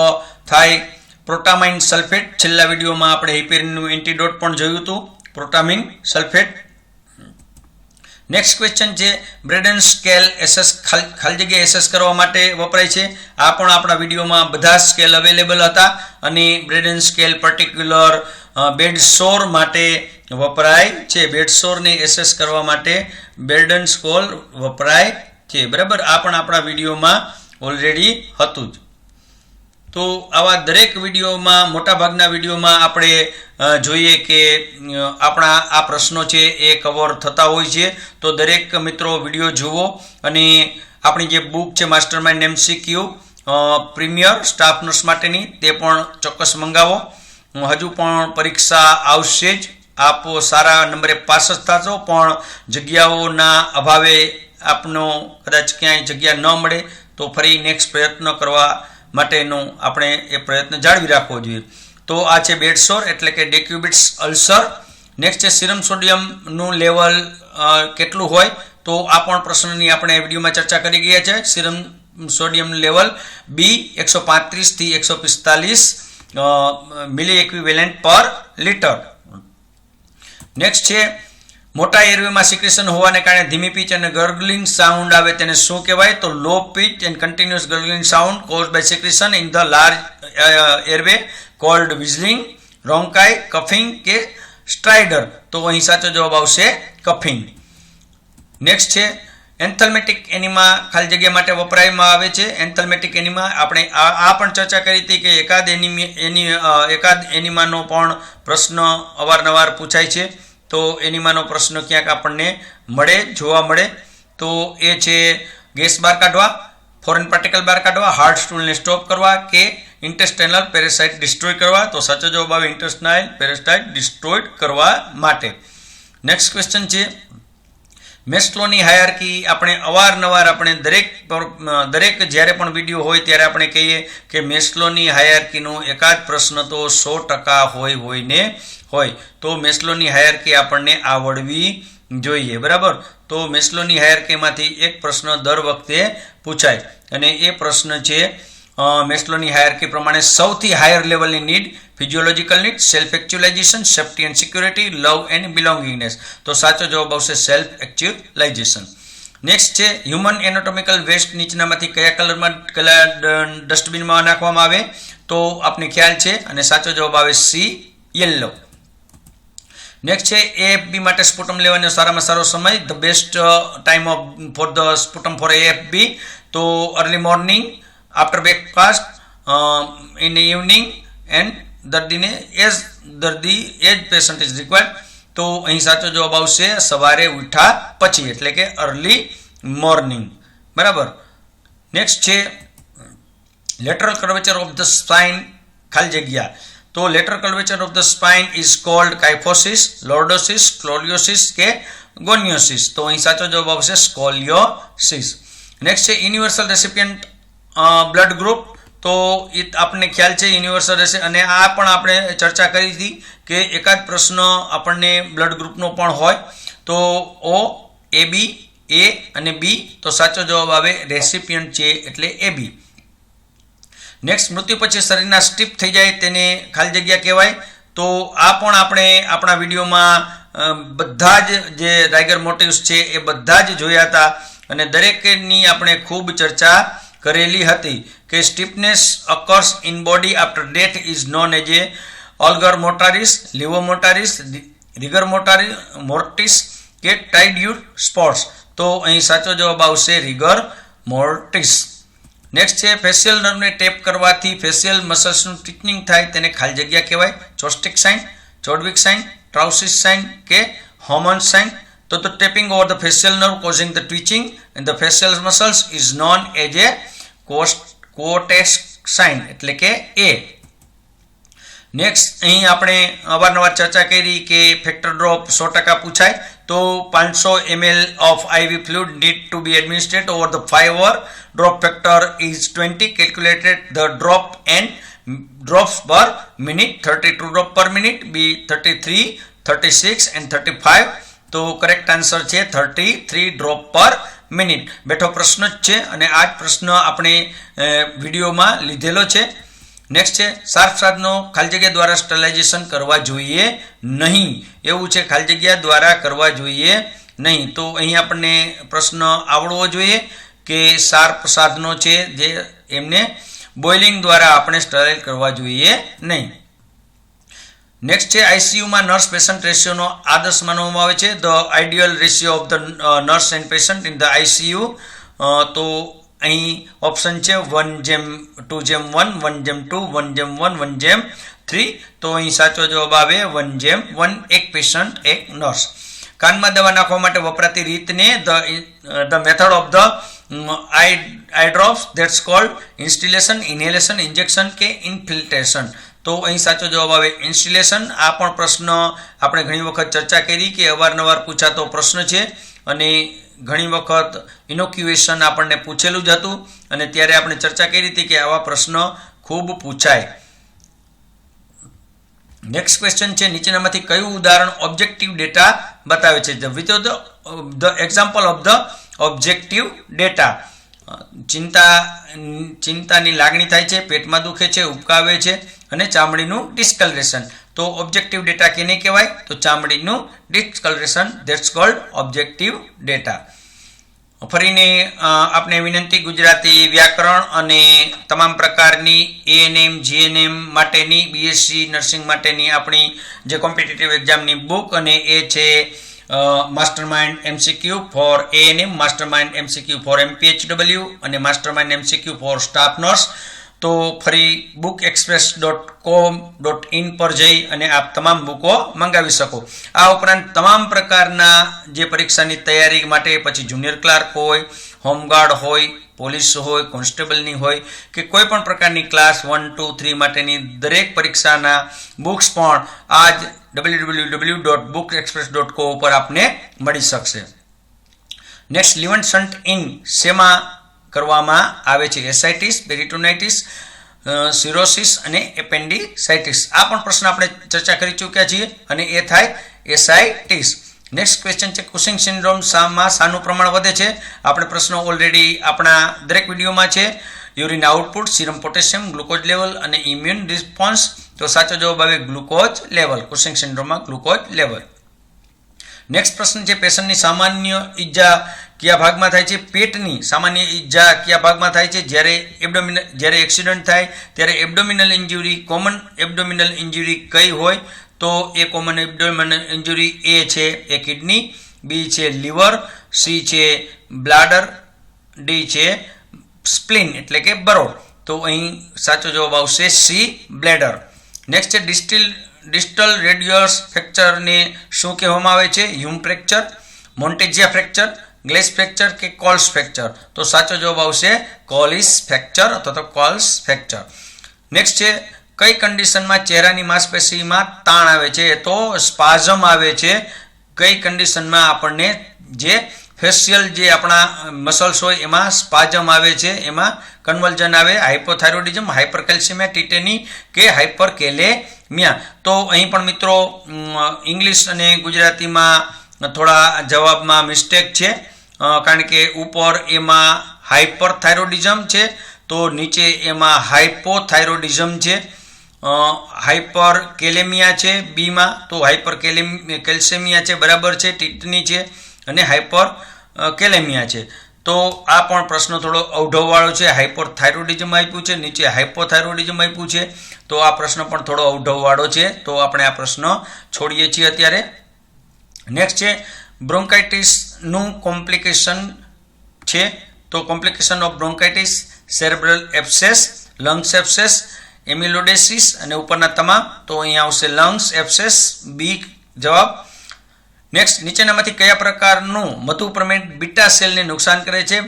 થાય પ્રોટામાઇન સલ્ફેટ. છેલ્લા વિડીયોમાં આપણે હિપેરિનનું એન્ટીડોટ પણ જોયું હતું, પ્રોટામિન સલ્ફેટ. નેક્સ્ટ ક્વેશ્ચન છે બ્રેડન સ્કેલ ખાલી જગ્યા એસેસ કરવા માટે વપરાય છે. આ પણ આપણા વિડીયોમાં બધા સ્કેલ અવેલેબલ હતા અને બ્રેડન સ્કેલ પર્ટિક્યુલર બેડ સોર માટે વપરાય છે. બેડ સોરને એસેસ કરવા માટે બ્રેડન સ્કેલ વપરાય છે. બરાબર, આ પણ આપણા વિડીયોમાં ઓલરેડી હતું જ. તો આવા દરેક વિડીયોમાં, મોટાભાગના વિડીયોમાં આપણે જોઈએ કે આપણા આ પ્રશ્નો છે એ કવર થતા હોય છે. તો દરેક મિત્રો વિડીયો જુઓ અને આપણી જે બુક છે master mind MCQ premier staff nurse માટેની તે પણ ચોક્કસ મંગાવો. હજુ પણ પરીક્ષા આવશે જ, આપ સારા નંબરે પાસ જ થશો, પણ જગ્યાઓના અભાવે આપનો કદાચ ક્યાંય જગ્યા ન મળે તો ફરી નેક્સ્ટ પ્રયત્ન કરવા માટેનો આપણે એ પ્રયત્ન જાળવી રાખવો જોઈએ. તો આ છે બેડ સોર એટલે કે ડેક્યુબિટ્સ અલ્સર. નેક્સ્ટ છે સિરમ સોડિયમનું લેવલ કેટલું હોય? તો આ પણ પ્રશ્નની આપણે વિડીયોમાં ચર્ચા કરી ગયા છે. સિરમ સોડિયમ લેવલ B 135 થી 145 મિલી ઇક્વિવેલેન્ટ પર લિટર. નેક્સ્ટ છે મોટા એરવેમાં સિક્રેશન હોવાને કારણે ધીમી પીચ અને ગર્ગલિંગ સાઉન્ડ આવે તેને શું કહેવાય? તો low pitch and continuous gurgling sound caused by secretion in the large airway called wheezing, rhonchi, coughing કે સ્ટ્રાઇડર? તો અહીં સાચો જવાબ આવશે કફિંગ. નેક્સ્ટ છે એન્થલ્મેટિક એનિમા ખાલી જગ્યા માટે વપરાયમાં આવે છે. એન્થલ્મેટિક એનિમા આપણે આ પણ ચર્ચા કરી હતી કે એકાદ એનિમાનો પણ પ્રશ્ન અવારનવાર પૂછાય છે. તો એનિમાનો પ્રશ્ન ક્યાંક આપણને જોવા મળે તો એ છે ગેસ બહાર કાઢવા, ફોરેન પાર્ટિકલ બહાર કાઢવા, હાર્ટ સ્ટૂલને સ્ટોપ કરવા કે ઇન્ટેસ્ટાઇનલ પેરાસાઇટ ડિસ્ટ્રોય કરવા? તો સાચો જવાબ આવે ઇન્ટેસ્ટાઇનલ પેરાસાઇટ ડિસ્ટ્રોય કરવા માટે. નેક્સ્ટ ક્વેશ્ચન છે મેસ્લોની હાયરાર્કી. આપણે અવારનવાર આપણે દરેક જ્યારે પણ વિડીયો હોય ત્યારે આપણે કહીએ કે મેસ્લોની હાયરાર્કીનો એકાદ પ્રશ્ન તો 100% હોય. તો મેસ્લોની હાયરાર્કી આપણને આવડવી જોઈએ. બરાબર, તો મેસ્લોની હાયરાર્કીમાંથી એક પ્રશ્ન દર વખતે પૂછાય અને એ પ્રશ્ન છે મેસ્લોની હાયરાર્કી પ્રમાણે સૌથી હાયર લેવલની need physiological need, self actualisation, safety and security, love and belongingness? તો સાચો જવાબ આવશે સેલ્ફ એક્ચ્યુઅલાઇઝેશન. નેક્સ્ટ છે હ્યુમન એનાટોમિકલ વેસ્ટ નીચેનામાંથી કયા ડસ્ટબિનમાં નાખવામાં આવે? તો આપને ખ્યાલ છે અને સાચો જવાબ આવે C યલો. નેક્સ્ટ છે AFB માટે સ્પુટમ લેવાનો સારામાં સારો સમય, the best time for the sputum for AFB? તો early morning, after breakfast, in evening and દર્દી એજ પેશન્ટ ઇઝ રિક્વાયર્ડ? તો અહીં સાચો જવાબ આવશે સવારે ઉઠ્યા પછી એટલે કે અર્લી મોર્નિંગ. બરાબર. નેક્સ્ટ છે lateral curvature of the spine ખાલી જગ્યા. તો lateral curvature of the spine is called kyphosis, lordosis, scoliosis કે ગોનિયોસિસ. તો અહીં સાચો જવાબ આવશે સ્કોલિયોસિસ. નેક્સ્ટ છે યુનિવર્સલ રેસિપિયન્ટ બ્લડ ગ્રુપ. તો એ આપણને ખ્યાલ છે યુનિવર્સલ રહેશે, અને આ પણ આપણે ચર્ચા કરી હતી કે એકાદ પ્રશ્ન આપણને બ્લડ ગ્રુપનો પણ હોય. તો ઓ, એ બી, એ અને બી. તો સાચો જવાબ આવે રેસિપિયન્ટ છે એટલે એ બી. નેક્સ્ટ, મૃત્યુ પછી શરીરના સ્ટીફ થઈ જાય તેને ખાલી જગ્યા કહેવાય. તો આ પણ આપણે આપણા વિડીયોમાં બધા જ જે રાઇગર મોટિવ્સ છે એ બધા જ જોયા હતા, અને દરેકની આપણે ખૂબ ચર્ચા કરેલી હતી કે stiffness occurs in body after death is known as a algor mortis, livor mortis, rigor mortis કે ટાઇડ્યુડ સ્પોટ્સ. તો અહીં સાચો જવાબ આવશે રિગર મોર્ટિસ. નેક્સ્ટ છે ફેશિયલ નર્વને ટેપ કરવાથી ફેશિયલ મસલ્સનું ટીચનિંગ થાય તેને ખાલી જગ્યા કહેવાય. Chvostek sign, Chadwick sign, Trousseau sign કે હોમન સાઇન. તો the tapping over the facial nerve causing the twitching in the facial muscles is known as a quotes sign એટલે કે A. નેક્સ્ટ, અહીં આપણે અવારનવાર ચર્ચા કરી કે ફેક્ટર ડ્રોપ 100% પૂછાય. તો 500 ml of IV fluid need to be administered over the 5 hour. Drop factor is 20. Calculated the drop and drops per minute. 32 drop per minute, B 33, 36 and 35. તો કરેક્ટ આન્સર છે 33 ડ્રોપ પર minute. બેઠો પ્રશ્ન જ છે અને આ જ પ્રશ્ન આપણે વિડીયોમાં લીધેલો છે. નેક્સ્ટ છે શાર્પ સાધનો ખાલી જગ્યા દ્વારા સ્ટરલાઇઝેશન કરવા જોઈએ નહીં. એવું છે, ખાલી જગ્યા દ્વારા કરવા જોઈએ નહીં. તો અહીં આપણને પ્રશ્ન આવડવો જોઈએ કે શાર્પ સાધનો છે જે એમને બોઇલિંગ દ્વારા આપણે સ્ટરલાઇઝ કરવા જોઈએ નહીં. નેક્સ્ટ છે આઈસીયુમાં નર્સ પેશન્ટ રેશિયોનો આદર્શ માનવામાં આવે છે. The ideal ratio of the nurse and patient in the ICU. તો અહીં ઓપ્શન છે 1:2:1, 1:2, 1:1, 1:3. તો અહીં સાચો જવાબ આવે 1:1, એક પેશન્ટ એક નર્સ. કાનમાં દવા નાખવા માટે વપરાતી રીતને the method of the eye drops that's called instillation, inhalation, injection કે ઇન્ફિલ્ટ્રેશન. તો અહીં સાચો જવાબ આવે ઇન્સ્ટિલેશન. આ પણ પ્રશ્ન આપણે ઘણી વખત ચર્ચા કરી કે અવારનવાર પૂછાતો પ્રશ્ન છે, અને ઘણી વખત ઇનોક્યુએશન આપણને પૂછેલું જ હતું, અને ત્યારે આપણે ચર્ચા કરી હતી કે આવા પ્રશ્ન ખૂબ પૂછાય. નેક્સ્ટ ક્વેશ્ચન છે નીચેનામાંથી કયું ઉદાહરણ ઓબ્જેક્ટિવ ડેટા બતાવે છે? The example of the objective data. ચિંતાની લાગણી થાય છે, પેટમાં દુખે છે, ઉબકાવે છે, અને ચામડીનું ડિસ્કલરેશન. તો ઓબ્જેક્ટિવ ડેટા કેને કહેવાય? તો ચામડીનું discolouration, that's called objective data. ફરીને આપણે વિનંતી, ગુજરાતી વ્યાકરણ અને તમામ પ્રકારની એએનએમ, જીએનએમ માટેની, બીએસસી નર્સિંગ માટેની આપણી જે કોમ્પિટિટિવ એક્ઝામની બુક, અને એ છે Mastermind MCQ for ANM, Mastermind MCQ for MPHW અને Mastermind MCQ for staff nurse. તો ફરી bookexpress.com.in પર જઈ અને આપ તમામ બુકો મંગાવી શકો. આ ઉપરાંત તમામ પ્રકારના જે પરીક્ષાની તૈયારી માટે, પછી જુનિયર ક્લાર્ક હોય, હોમગાર્ડ હોય, પોલીસ હોય, કોન્સ્ટેબલની હોય કે કોઈ પણ પ્રકારની ક્લાસ 1, 2, 3 માટેની દરેક પરીક્ષાના બુક્સ પણ આ જ www.bookexpress.co ઉપર આપને મળી શકશે. નેક્સ્ટ, લિવન શન્ટ ઇન શેમાં કરવામાં આવે છે? એસાઇટિસ, પેરિટોનાઇટિસ, સિરોસિસ અને એપેન્ડિસાઇટિસ. આ પણ પ્રશ્ન આપણે ચર્ચા કરી ચૂક્યા છીએ, અને એ થાય એસાઇટિસ. નેક્સ્ટ ક્વેશ્ચન છે કુશિંગ સિન્ડ્રોમ માં શાનું પ્રમાણ વધે છે? આપણે પ્રશ્ન ઓલરેડી આપણા દરેક વિડીયોમાં છે. Urine output, serum potassium, glucose level અને ઇમ્યુન રિસ્પોન્સ. તો સાચો જવાબ આવે ગ્લુકોઝ લેવલ. કુશિંગ સિન્ડ્રોમમાં ગ્લુકોઝ લેવલ. નેક્સ્ટ પ્રશ્ન છે પેશન્ટની સામાન્ય ઈજા કયા ભાગમાં થાય છે? પેટની સામાન્ય ઈજા કયા ભાગમાં થાય છે? જ્યારે એક્સિડન્ટ થાય ત્યારે એબ્ડોમિનલ ઇન્જુરી. કોમન એબ્ડોમિનલ ઇન્જુરી કઈ હોય? તો એ કોમન એબ્ડોમિનલ ઇન્જુરી એ છે એ કિડની, બી છે લીવર, સી છે બ્લાડર, ડી છે સ્પ્લીન એટલે કે બરોડ. તો અહીં સાચો જવાબ આવશે સી બ્લેડર. નેક્સ્ટ છે ડિસ્ટલ રેડિયસ ફ્રેક્ચરને શું કહેવામાં આવે છે? હ્યુમ ફ્રેક્ચર, મોન્ટેજિયા ફ્રેક્ચર, ગ્લેસ ફ્રેક્ચર કે કોલ્સ ફ્રેક્ચર. તો સાચો જવાબ આવશે કોલિસ ફ્રેક્ચર અથવા તો કોલ્સ ફ્રેક્ચર. નેક્સ્ટ છે કઈ કન્ડિશનમાં ચહેરાની માંસપેશીમાં તાણ આવે છે? તો સ્પાઝમ આવે છે. કઈ કન્ડિશનમાં આપણને જે ફેશિયલ જે આપણા મસલ્સ હોય એમાં સ્પાઝમ આવે છે, એમાં કન્વલ્જન આવે, હાઇપોથાઇરોઇડિઝમ, હાઇપરકેલ્સિમિયા, ટીટેની કે હાઇપરકેલેમિયા. તો અહીં પણ મિત્રો ઇંગ્લિશ અને ગુજરાતીમાં થોડા જવાબમાં મિસ્ટેક છે, કારણ કે ઉપર એમાં હાઇપરથાઇરોઇડિઝમ છે તો નીચે એમાં હાઇપોથાઇરોઇડિઝમ છે. હાઇપરકેલેમિયા છે બીમાં, તો હાઇપરકેલ્સેમિયા છે બરાબર છે, ટીટની છે અને હાઇપરકેલેમિયા છે. તો આ પણ પ્રશ્ન થોડો અવઢવવાળો છે. હાઇપરથાઇરોઇડિઝમ આપ્યું છે, નીચે હાઇપોથાઇરોઇડિઝમ આપ્યું છે, તો આ પ્રશ્ન પણ થોડો અવઢવવાળો છે. તો આપણે આ પ્રશ્ન છોડીએ છીએ અત્યારે. નેક્સ્ટ છે બ્રોન્કાઇટિસનું કોમ્પ્લિકેશન છે. તો complication of bronchitis, cerebral abscess, lungs abscess, amyloidosis અને ઉપરના તમામ. તો અહીંયા આવશે લંગ્સ એબ્સેસ, બી જવાબ. નેક્સ્ટ, નીચેનામાંથી કયા પ્રકારનું મધુપ્રમેટ બીટા સેલને નુકસાન કરે છે?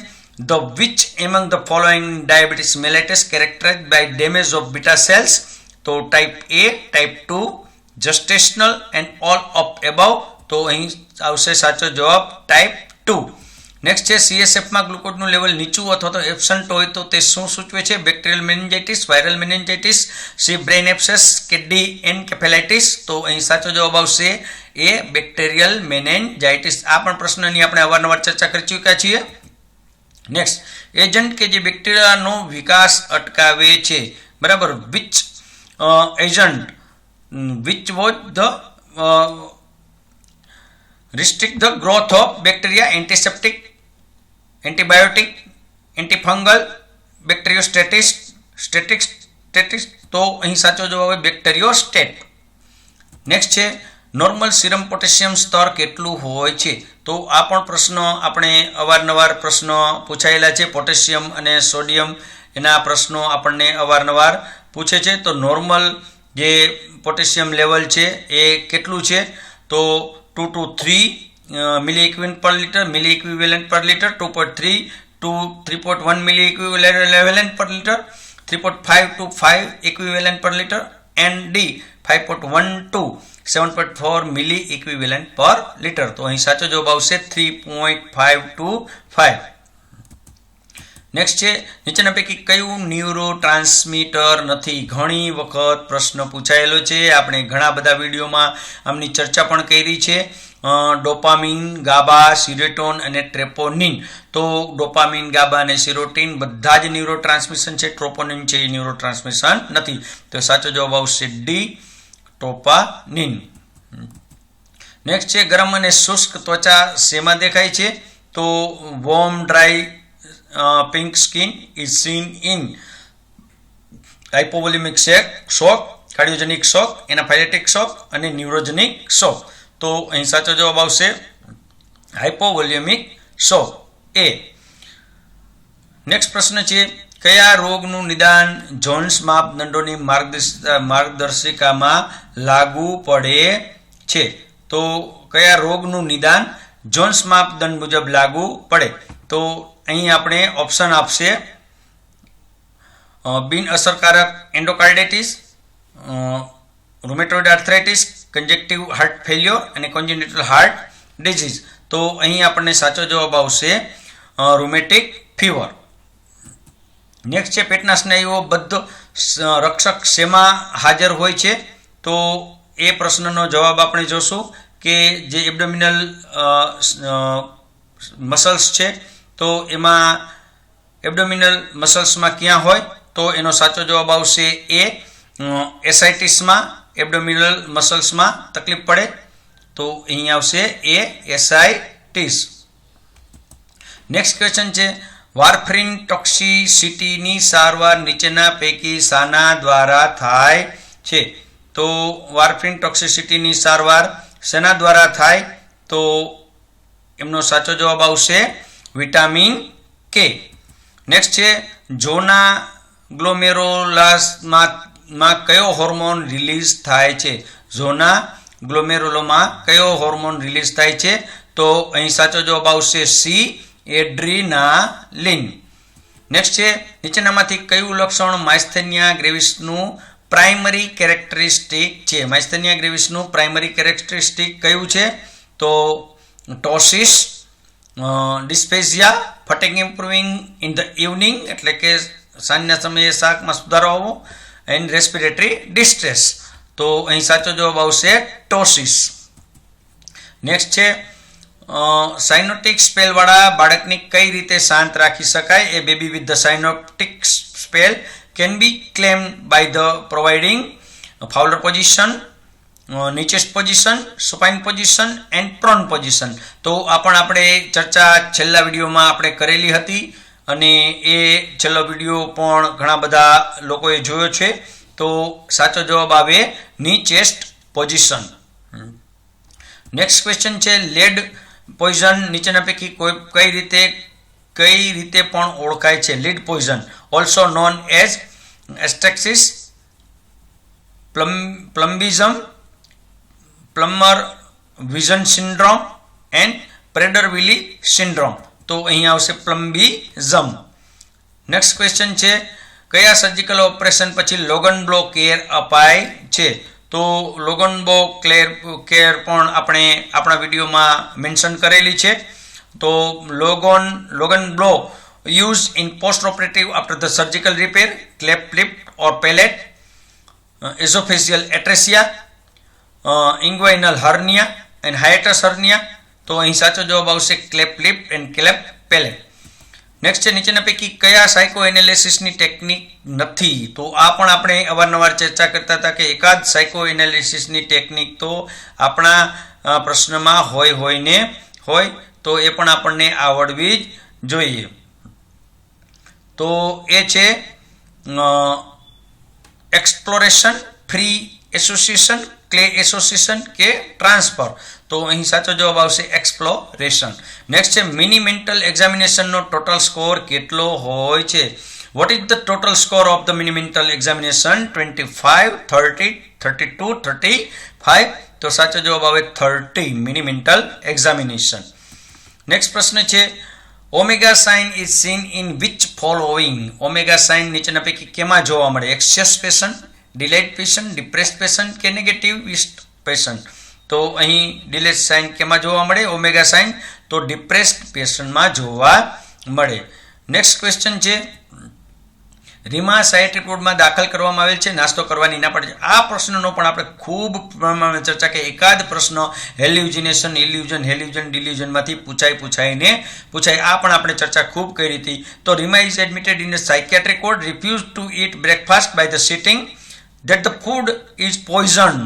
The which among the following diabetes mellitus characterized by damage of beta cells? તો type A, type 2, gestational and all of above. તો અહીં આવશે સાચો જવાબ ટાઈપ 2. નેક્સ્ટ છે CSFમાં ગ્લુકોઝનું લેવલ નીચું અથવા તો એબસન્ટ હોય તો તે શું સૂચવે છે? Bacterial meningitis, viral meningitis, C brain abscess કે ડી એન્કેફેલાઇટિસ. તો અહીં સાચો જવાબ આવશે એ, બેક્ટેરિયલ મેનિન્જાઇટિસ. આ પણ પ્રશ્નની આપણે અવારનવાર ચર્ચા કરી ચૂક્યા છીએ. નેક્સ્ટ, એજન્ટ કે જે બેક્ટેરિયાનો વિકાસ અટકાવે છે, બરાબર, which agent which was the restrict the growth of bacteria? Antiseptic, antibiotic, antifungal, bacteriostatic. તો અહીં સાચો જવાબ આવે બેક્ટેરિયોસ્ટેટ. નેક્સ્ટ છે નોર્મલ સિરમ પોટેશિયમ સ્તર કેટલું હોય છે? તો આ પણ પ્રશ્ન આપણે અવારનવાર પ્રશ્નો પૂછાયેલા છે. પોટેશિયમ અને સોડિયમ એના પ્રશ્નો આપણને અવારનવાર પૂછે છે. તો નોર્મલ જે પોટેશિયમ લેવલ છે એ કેટલું છે? તો 2 to 3 milli equivalent per liter, 2.3 to 3.1 milli equivalent per liter, 3.5 to 5 equivalent per liter, and D 5.1 to 7.4 milli equivalent per liter. તો અહીં સાચો જવાબ આવશે 3.5 to 5. નેક્સ્ટ છે નીચેના પૈકી કયું ન્યુરો ટ્રાન્સમીટર નથી? ઘણી વખત પ્રશ્ન પૂછાયેલો છે, આપણે ઘણા બધા વિડીયોમાં આમની ચર્ચા પણ કરી છે. ડોપામિન, ગાબા, સિરોટોન અને ટ્રેપોનિન. તો ડોપામિન, ગાબા અને સિરોટિન બધા જ ન્યુરો ટ્રાન્સમિશન છે. ટ્રોપોનિન છે એ ન્યુરો ટ્રાન્સમિશન નથી. તો સાચો જવાબ આવશે ડી, ટ્રોપાનિન. નેક્સ્ટ છે ગરમ અને શુષ્ક ત્વચા શેમાં દેખાય છે? તો warm, dry, pink skin is seen in hypovolemic shock, cardiogenic shock, anaphylactic shock અને neurogenic shock. તો અહીં સાચો જવાબ આવશે hypovolemic shock, A. નેક્સ્ટ પ્રશ્ન છે કયા રોગનું નિદાન જોન્સ માપદંડોની માર્ગદર્શિકામાં લાગુ પડે છે? તો કયા રોગનું નિદાન જોન્સ માપદંડ મુજબ લાગુ પડે? તો અહીં આપણે ઓપ્શન આપશે બિન અસરકારક એન્ડોકાર્ડાઇટિસ, રૂમેટોઇડ આર્થરાઇટિસ, કન્જેક્ટિવ હાર્ટ ફેલ્યોર અને કોન્જેનિટલ હાર્ટ ડિઝીઝ. તો અહીં આપણને સાચો જવાબ આવશે રૂમેટિક ફીવર. નેક્સ્ટ છે પેટના સ્નાયુઓ બદ્ધ રક્ષક શેમાં હાજર હોય છે? તો એ પ્રશ્નનો જવાબ આપણે જોશું કે જે એબ્ડોમિનલ મસલ્સ છે તો એમાં એબ્ડોમિનલ મસલ્સમાં ક્યાં હોય? તો એનો સાચો જવાબ આવશે એ, એસાઇટિસમાં, એબ્ડોમિનલ મસલ્સમાં તકલીફ પડે. તો અહીં આવશે એ, એસાઇટિસ. નેક્સ્ટ ક્વેશ્ચન છે વારફરીન ટોક્સિસિટીની સારવાર નીચેના પૈકી શાના દ્વારા થાય છે? તો વારફરીન ટોક્સિસિટીની સારવાર શેના દ્વારા થાય? તો એમનો સાચો જવાબ આવશે વિટામિન કે. નેક્સ્ટ છે જોના ગ્લોમેરુલાસમાં કયો હોર્મોન રિલીઝ થાય છે? ઝોના ગ્લોમેરુલોમાં કયો હોર્મોન રિલીઝ થાય છે? તો અહીં સાચો જવાબ આવશે સી, એડ્રીનાલિન. નેક્સ્ટ છે નીચેનામાંથી કયું લક્ષણ માઇસ્થેનિયા ગ્રેવિસનું પ્રાઇમરી કેરેક્ટરિસ્ટિક છે? માઇસ્થેનિયા ગ્રેવિસનું પ્રાઇમરી કેરેક્ટરિસ્ટિક કયું છે? તો ptosis, dysphagia, fatigue improving in the evening એટલે કે સાંજના સમયે શાકમાં સુધારો આવવો, એન્ડ રેસ્પિરેટરી ડિસ્ટ્રેસ. તો અહીં સાચો જવાબ આવશે ટોસિસ. નેક્સ્ટ છે સાઇનોટિક સ્પેલવાળા બાળકને કઈ રીતે શાંત રાખી શકાય? A baby with the cyanotic spell can be calm by the providing Fowler position, knee chest position, supine position and prone position. તો આ પણ આપણે ચર્ચા છેલ્લા વિડીયોમાં આપણે કરેલી હતી અને એ છેલ્લો વિડીયો પણ ઘણા બધા લોકોએ જોયો છે. તો સાચો જવાબ આવે નીચેસ્ટ પોઝિશન. નેક્સ્ટ ક્વેશ્ચન છે લેડ પોઈઝન નીચેના પૈકી કઈ રીતે પણ ઓળખાય છે? Lead poison also known as asterixis, plumbism, Plummer vision syndrome and Prader Willi syndrome. તો અહીં આવશે પ્લમ્બિઝમ. નેક્સ્ટ ક્વેશ્ચન છે કયા સર્જિકલ ઓપરેશન પછી લોગન બ્લો કેર અપાય છે? તો લોગન બ્લો કેર પણ આપણે આપણા વિડીયોમાં મેન્શન કરેલી છે. તો Logan bow use in post operative after the surgical repair, cleft lip or palate, oesophageal atresia, inguinal hernia and hiatus hernia. તો અહીં સાચો જવાબ આવશે cleft lip and cleft palate. Next છે નીચેના પૈકી કયા સાયકો એનાલિસિસની ટેકનિક નથી? તો આ પણ આપણે અવારનવાર ચર્ચા કરતા હતા કે એકાદ સાયકો એનાલિસિસની ટેકનિક તો આપણા પ્રશ્નમાં હોય તો એ પણ આપણને આવડવી જ જોઈએ. તો એ છે exploration, free association, clay association કે ટ્રાન્સફર. તો અહીં સાચો જવાબ આવશે એક્સપ્લોરેશન. નેક્સ્ટ છે મિની મેન્ટલ એક્ઝામિનેશનનો ટોટલ સ્કોર કેટલો હોય છે? What is the total score of the mini mental examination? 25, 30, 32, 35. તો સાચો જવાબ આવે 30 મિની મેન્ટલ એક્ઝામિનેશન. નેક્સ્ટ પ્રશ્ન છે omega sign is seen in which following? Omega sign નીચેના પૈકી કેમાં જોવા મળે? Anxious patient, deluded patient, depressed patient કે નેગેટિવિસ્ટ પેશન્ટ? તો અહીં ડિલેડ સાઇન કેમાં જોવા મળે? ઓમેગા સાઇન તો ડિપ્રેસ્ડ પેશન્ટમાં જોવા મળે. નેક્સ્ટ ક્વેશ્ચન છે રીમા સાયટ્રી બોર્ડમાં દાખલ કરવામાં આવેલ છે, નાસ્તો કરવાની ના પડે છે. આ પ્રશ્નનો પણ આપણે ખૂબ પ્રમાણમાં ચર્ચા કે એકાદ પ્રશ્ન હેલ્યુજિનેશન, ઇલ્યુઝન, ડિલ્યુઝનમાંથી પૂછાય. આ પણ આપણે ચર્ચા ખૂબ કરી હતી. તો Reema is admitted in a psychiatric ward, refuse to eat breakfast by the sitting that the food is poison.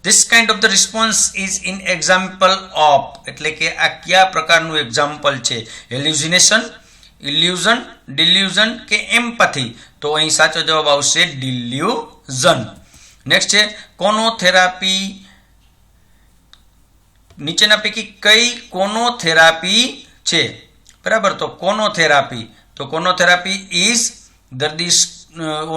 This kind of the response is in example of એટલે કે આ કયા પ્રકારનું એક્ઝામ્પલ છે? હેલ્યુસિનેશન, ઇલ્યુઝન, ડિલ્યુઝન કે એમ્પથી? તો અહીં સાચો જવાબ આવશે ડિલ્યુઝન. નેક્સ્ટ છે કોનોથેરાપી નીચેના પૈકી કઈ કોનોથેરાપી છે? બરાબર. તો કોનોથેરાપી ઇઝ દર્દી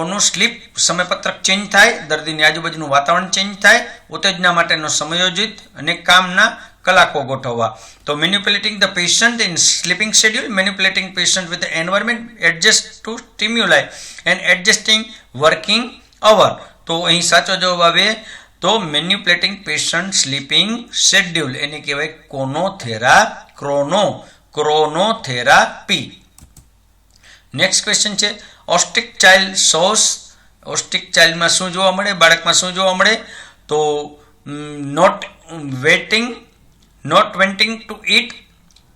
ઓનું સ્લીપ સમયપત્રક ચેન્જ થાય, દર્દીની આજુબાજુનું વાતાવરણ ચેન્જ થાય, ઉત્તેજના માટેનો સમયોજિત અને કામના કલાકો ગોઠવવા. તો manipulating the patient in sleeping schedule, manipulating patient with environment, adjust to stimuli and adjusting working hour. તો અહીં સાચો જવાબ આવે તો મેન્યુપ્યુલેટિંગ પેશન્ટ સ્લીપિંગ શેડ્યુલ, એને કહેવાય ક્રોનોથેરાપી. નેક્સ્ટ ક્વેશ્ચન છે ઓસ્ટિક ચાઇલ્ડમાં શું જોવા મળે? બાળકમાં શું જોવા મળે? તો not wanting to eat,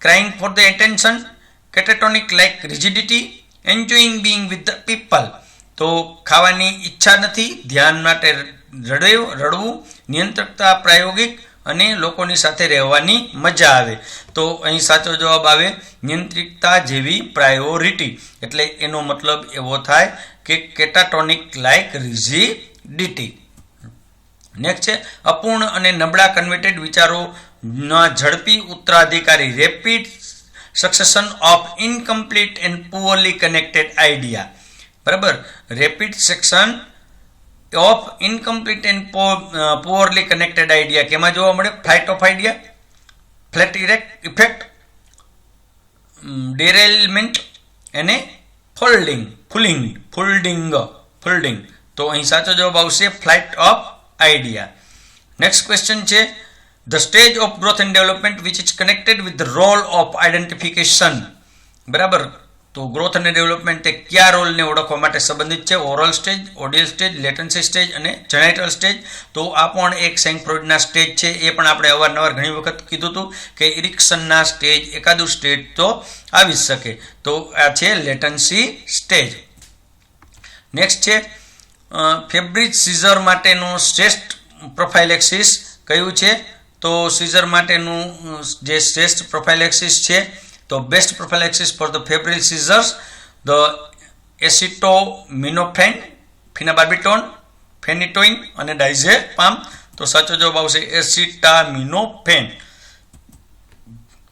crying for the attention, catatonic like rigidity, enjoying being with the people. તો ખાવાની ઈચ્છા નથી, ધ્યાન માટે રડવું, નિયંત્રકતા પ્રાયોગિક અને લોકોની સાથે રહેવાની મજા આવે. તો અહીં સાચો જવાબ આવે નિયંત્રિતતા જેવી પ્રાયોરિટી. એટલે એનો મતલબ એવો થાય કે કેટાટોનિક લાઇક રિજિડિટી. નેક્સ્ટ છે અપૂર્ણ અને નબળા કન્વર્ટેડ વિચારોના ઝડપી ઉત્તરાધિકારી, rapid succession of incomplete and poorly connected idea. બરાબર. Rapid section of incomplete and poorly connected idea કેમાં જોવા મળે? Flight of idea, flat effect, derailment અને ફોલ્ડિંગ. તો અહીં સાચો જવાબ આવશે flight of idea. Next question છે the stage of growth and development which is connected with the role of identification. બરાબર, તો ગ્રોથ અને ડેવલપમેન્ટ એ કયા રોલને ઓળખવા માટે સંબંધિત છે? Oral stage, oedipal stage, latency stage અને જેનાઇટલ સ્ટેજ. તો આ પણ એક સેન્ટ ફ્રોઇડના સ્ટેજ છે. એ પણ આપણે અવારનવાર ઘણી વખત કીધું હતું કે ઇરિક્સનના સ્ટેજ એકાદું સ્ટેજ તો આવી જ શકે. તો આ છે લેટન્સી સ્ટેજ. નેક્સ્ટ છે ફેબ્રિજ સીઝર માટેનું શ્રેષ્ઠ પ્રોફાઇલેક્સિસ કયું છે? તો સીઝર માટેનું જે શ્રેષ્ઠ પ્રોફાઇલેક્સિસ છે, તો best prophylaxis for the febrile seizures the acetaminophen, phenobarbitone, phenytoin અને ડાઇઝેપામ. તો સાચો જવાબ આવશે એસિટામિનોફેન.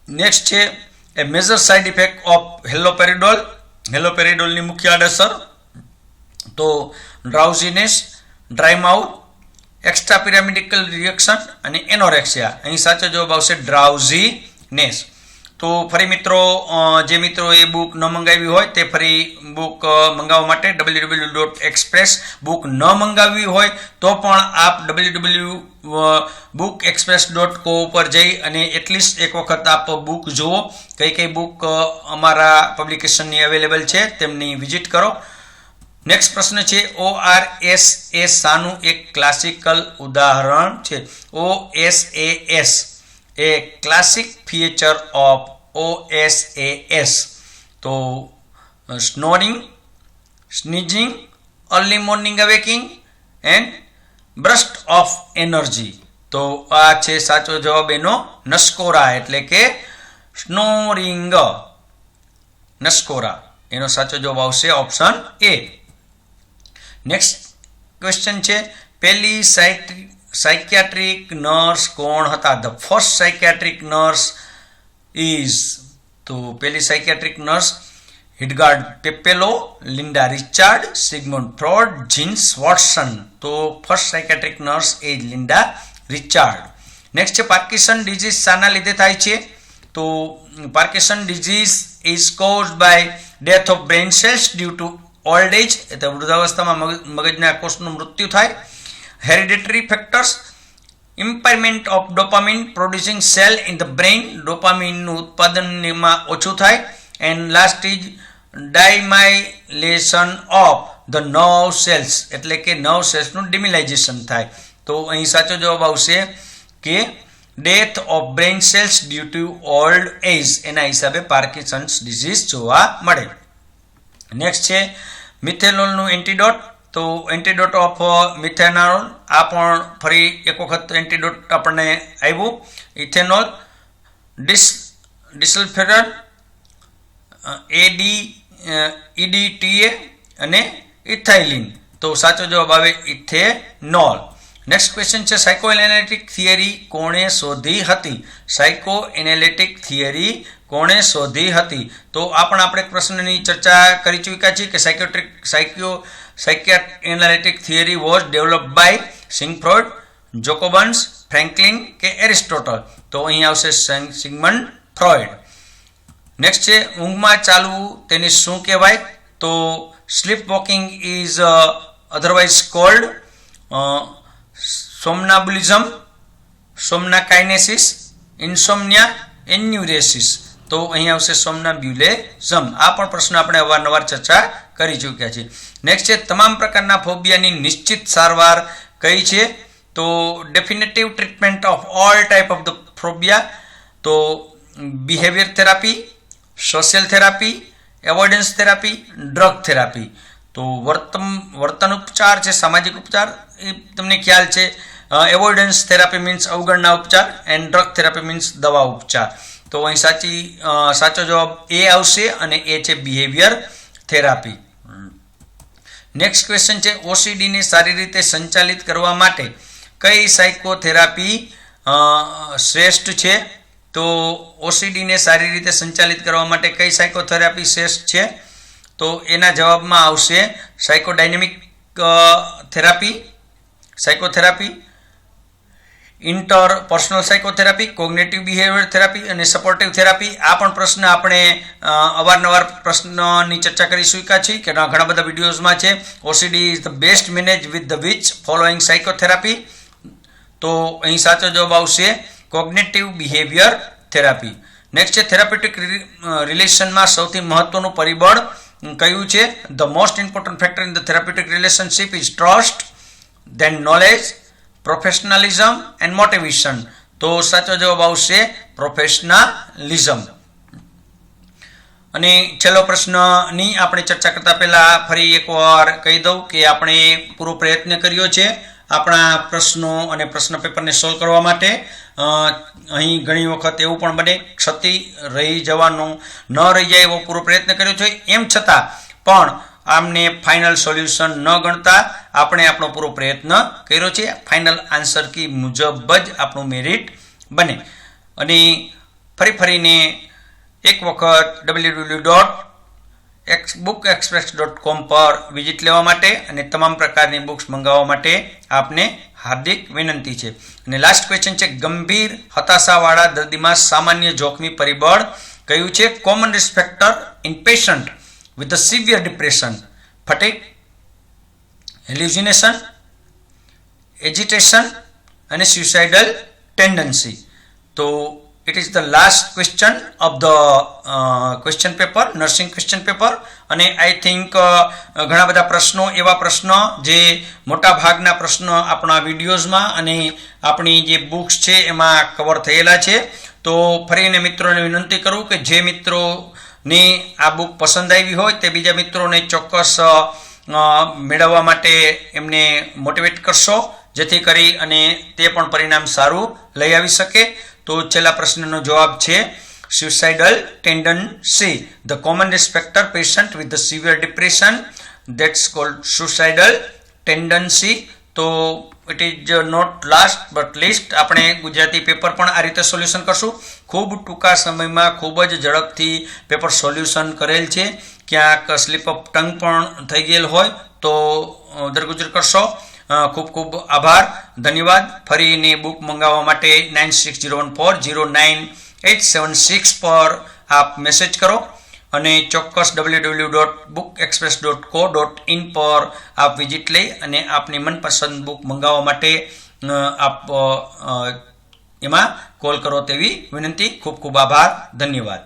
નેક્સ્ટ છે a major side effect of haloperidol. હેલોપેરિડોલની મુખ્ય આડઅસર તો drowsiness, dry mouth, extra pyramidical reaction અને એનોરેક્સિયા. અહીં સાચો જવાબ આવશે ડ્રાઉઝીનેસ. તો ફરી મિત્રો, જે મિત્રો એ બુક ન મંગાવી હોય તે ફરી બુક મંગાવવા માટે www.express બુક ન મંગાવવી હોય તો પણ આપ www.bookexpress.co ઉપર જઈ અને એટલીસ્ટ એક વખત આપ બુક જુઓ, કઈ કઈ બુક અમારા પબ્લિકેશનની અવેલેબલ છે તેમની વિઝિટ કરો. નેક્સ્ટ પ્રશ્ન છે ORS એ શાનું એક ક્લાસિકલ ઉદાહરણ છે? OSAS a classic feature of OSAS. તો snoring, sneezing, early morning awakening and burst of energy. તો આ છે સાચો જવાબ એનો નસ્કોરા, એટલે કે સ્નોરિંગ, નસ્કોરા. એનો સાચો જવાબ આવશે ઓપ્શન એ. નેક્સ્ટ ક્વેશ્ચન છે પહેલી સાયકિયાટ્રિક નર્સ કોણ હતા? The first psychiatric nurse is. તો પહેલી psychiatric nurse Hildegard Peplau, Linda Richard, Sigmund Freud, Jean Watson. તો ફર્સ્ટ સાયકિયાટ્રિક નર્સ એ લિન્ડા રિચાર્ડ. નેક્સ્ટ છે પાર્કિન્સન ડિઝીઝ શાના લીધે થાય છે? તો Parkinson disease is caused by death of brain cells due to old age, એટલે વૃદ્ધાવસ્થામાં મગજના કોષનું મૃત્યુ થાય. Hereditary factors, impairment of dopamine producing cell in the brain, ડોપામિનનું ઉત્પાદનમાં ઓછું થાય. And last is demyelination of the nerve cells, એટલે કે નર્વ સેલ્સનું ડિમિલાઇઝેશન થાય. તો અહીં સાચો જવાબ આવશે કે death of brain cells due to old age, એના હિસાબે પાર્કિન્સન્સ ડિઝીઝ જોવા મળે. નેક્સ્ટ છે મિથેનોલનું એન્ટીડોટ. તો એન્ટીડોટ ઓફ મિથેનોલ, આ પણ ફરી એક વખત એન્ટીડોટ આપણને આવ્યું. ઇથેનોલ, ડિસલ્ફેરન, EDTA અને ઇથાઇલિન. તો સાચો જવાબ આવે ઇથેનોલ. નેક્સ્ટ ક્વેશ્ચન છે સાયકો એનાલિટિક થિયરી કોણે શોધી હતી? સાયકો એનાલિટિક થિયરી કોણે શોધી હતી? તો આ પણ આપણે પ્રશ્નની ચર્ચા કરી ચૂક્યા છીએ કે psycho analytic theory was developed by Sig Freud, Jacobsons, Franklin કે એરિસ્ટોટલ. તો અહીં આવશે સિગમન્ડ ફ્રોઇડ. નેક્સ્ટ છે ઊંઘમાં ચાલવું તેને શું કહેવાય? તો sleep walking is otherwise called somnambulism, somnokinesis, insomnia, enuresis. તો અહીં આવશે સોમનાબ્યુલિઝમ. આ પણ પ્રશ્ન આપણે અવારનવાર ચર્ચા કરી ચૂક્યા છીએ. નેક્સ્ટ છે તમામ પ્રકારના ફોબિયાની નિશ્ચિત સારવાર કઈ છે? તો definitive treatment of all type of the phobia. તો behaviour therapy, social therapy, avoidance therapy, drug therapy. તો વર્તન ઉપચાર છે, સામાજિક ઉપચાર, એ તમને ખ્યાલ છે. એવોઇડન્સ થેરાપી મીન્સ અવગણના ઉપચાર, એન્ડ ડ્રગ થેરાપી મીન્સ દવા ઉપચાર. તો અહીં સાચો જવાબ એ આવશે અને એ છે બિહેવિયર થેરાપી. નેક્સ્ટ ક્વેશ્ચન છે ઓસીડીને સારી રીતે સંચાલિત કરવા માટે કઈ સાયકોથેરાપી શ્રેષ્ઠ છે? તો ઓસીડીને સારી રીતે સંચાલિત કરવા માટે કઈ સાયકોથેરાપી શ્રેષ્ઠ છે? તો એના જવાબમાં આવશે psychodynamic therapy, psychotherapy, interpersonal psychotherapy, cognitive behaviour therapy અને સપોર્ટિવ થેરાપી. આ પણ પ્રશ્ન આપણે અવારનવાર પ્રશ્નની ચર્ચા કરી ચૂક્યા છીએ કે ઘણા બધા વિડીયોઝમાં છે. OCD is the best manage with the which following psychotherapy. તો અહીં સાચો જવાબ આવશે કોગ્નેટિવ બિહેવિયર થેરાપી. નેક્સ્ટ છે થેરાપ્યુટિક રિલેશનમાં સૌથી મહત્વનું પરિબળ કયું છે? The most important factor in the therapeutic relationship is trust, then knowledge, professionalism and motivation. તો સાચો જવાબ આવશે પ્રોફેશનલિઝમ. અને છેલ્લો પ્રશ્નની આપણે ચર્ચા કરતા પહેલા ફરી એકવાર કહી દઉં કે આપણે પૂરો પ્રયત્ન કર્યો છે આપણા પ્રશ્નો અને પ્રશ્ન પેપરને સોલ્વ કરવા માટે. અહીં ઘણી વખત એવું પણ બને ક્ષતિ રહી જવાનું ન રહી જાય એવો પૂરો પ્રયત્ન કર્યો છે. એમ છતાં પણ આમને ફાઇનલ સોલ્યુશન ન ગણતા આપણે આપણો પૂરો પ્રયત્ન કર્યો છે. ફાઇનલ આન્સર કી મુજબ જ આપણું મેરિટ બને. અને ફરીને એક વખત www.bookexpress.com પર વિઝિટ લેવા માટે અને તમામ પ્રકારની બુક્સ મંગાવવા માટે આપને હાર્દિક વિનંતી છે. અને લાસ્ટ ક્વેશ્ચન છે ગંભીર હતાશાવાળા દર્દીમાં સામાન્ય જોખમી પરિબળ કયું છે? Common risk factor in patient with severe depression, fatigue, hallucination, agitation અને suicidal tendency. તો it is the last question of the question paper, nursing question paper. અને આઈ થિંક ઘણા બધા પ્રશ્નો એવા પ્રશ્નો જે મોટા ભાગના પ્રશ્નો આપણા વિડીયોઝમાં અને આપણી જે બુક્સ છે એમાં કવર થયેલા છે. તો ફરીને મિત્રોને વિનંતી કરું કે જે મિત્રોને આ બુક પસંદ આવી હોય તે બીજા મિત્રોને ચોક્કસ મેળવવા માટે એમને મોટિવેટ કરશો, જેથી કરી અને તે પણ પરિણામ સારું લઈ આવી શકે. તો છેલ્લા પ્રશ્નનો જવાબ છે suicidal tendency. The common risk factor patient with the severe depression, that's called suicidal tendency. તો it is not last but least આપણે ગુજરાતી પેપર પણ આ રીતે સોલ્યુશન કરશું. ખૂબ ટૂંકા સમયમાં ખૂબ જ ઝડપથી પેપર સોલ્યુશન કરેલ છે. ક્યાંક સ્લીપ ઓફ ટંગ પણ થઈ ગયેલ હોય તો દરગુજર કરશો. ખૂબ ખૂબ આભાર, ધન્યવાદ. ફરીને બુક મંગાવવા માટે 9601409876 પર આપ મેસેજ કરો અને ચોક્કસ www.bookexpress.co.in પર આપ વિઝિટ લઈ અને આપની મનપસંદ બુક મંગાવવા માટે આપ એમાં કોલ કરો તેવી વિનંતી. ખૂબ ખૂબ આભાર, ધન્યવાદ.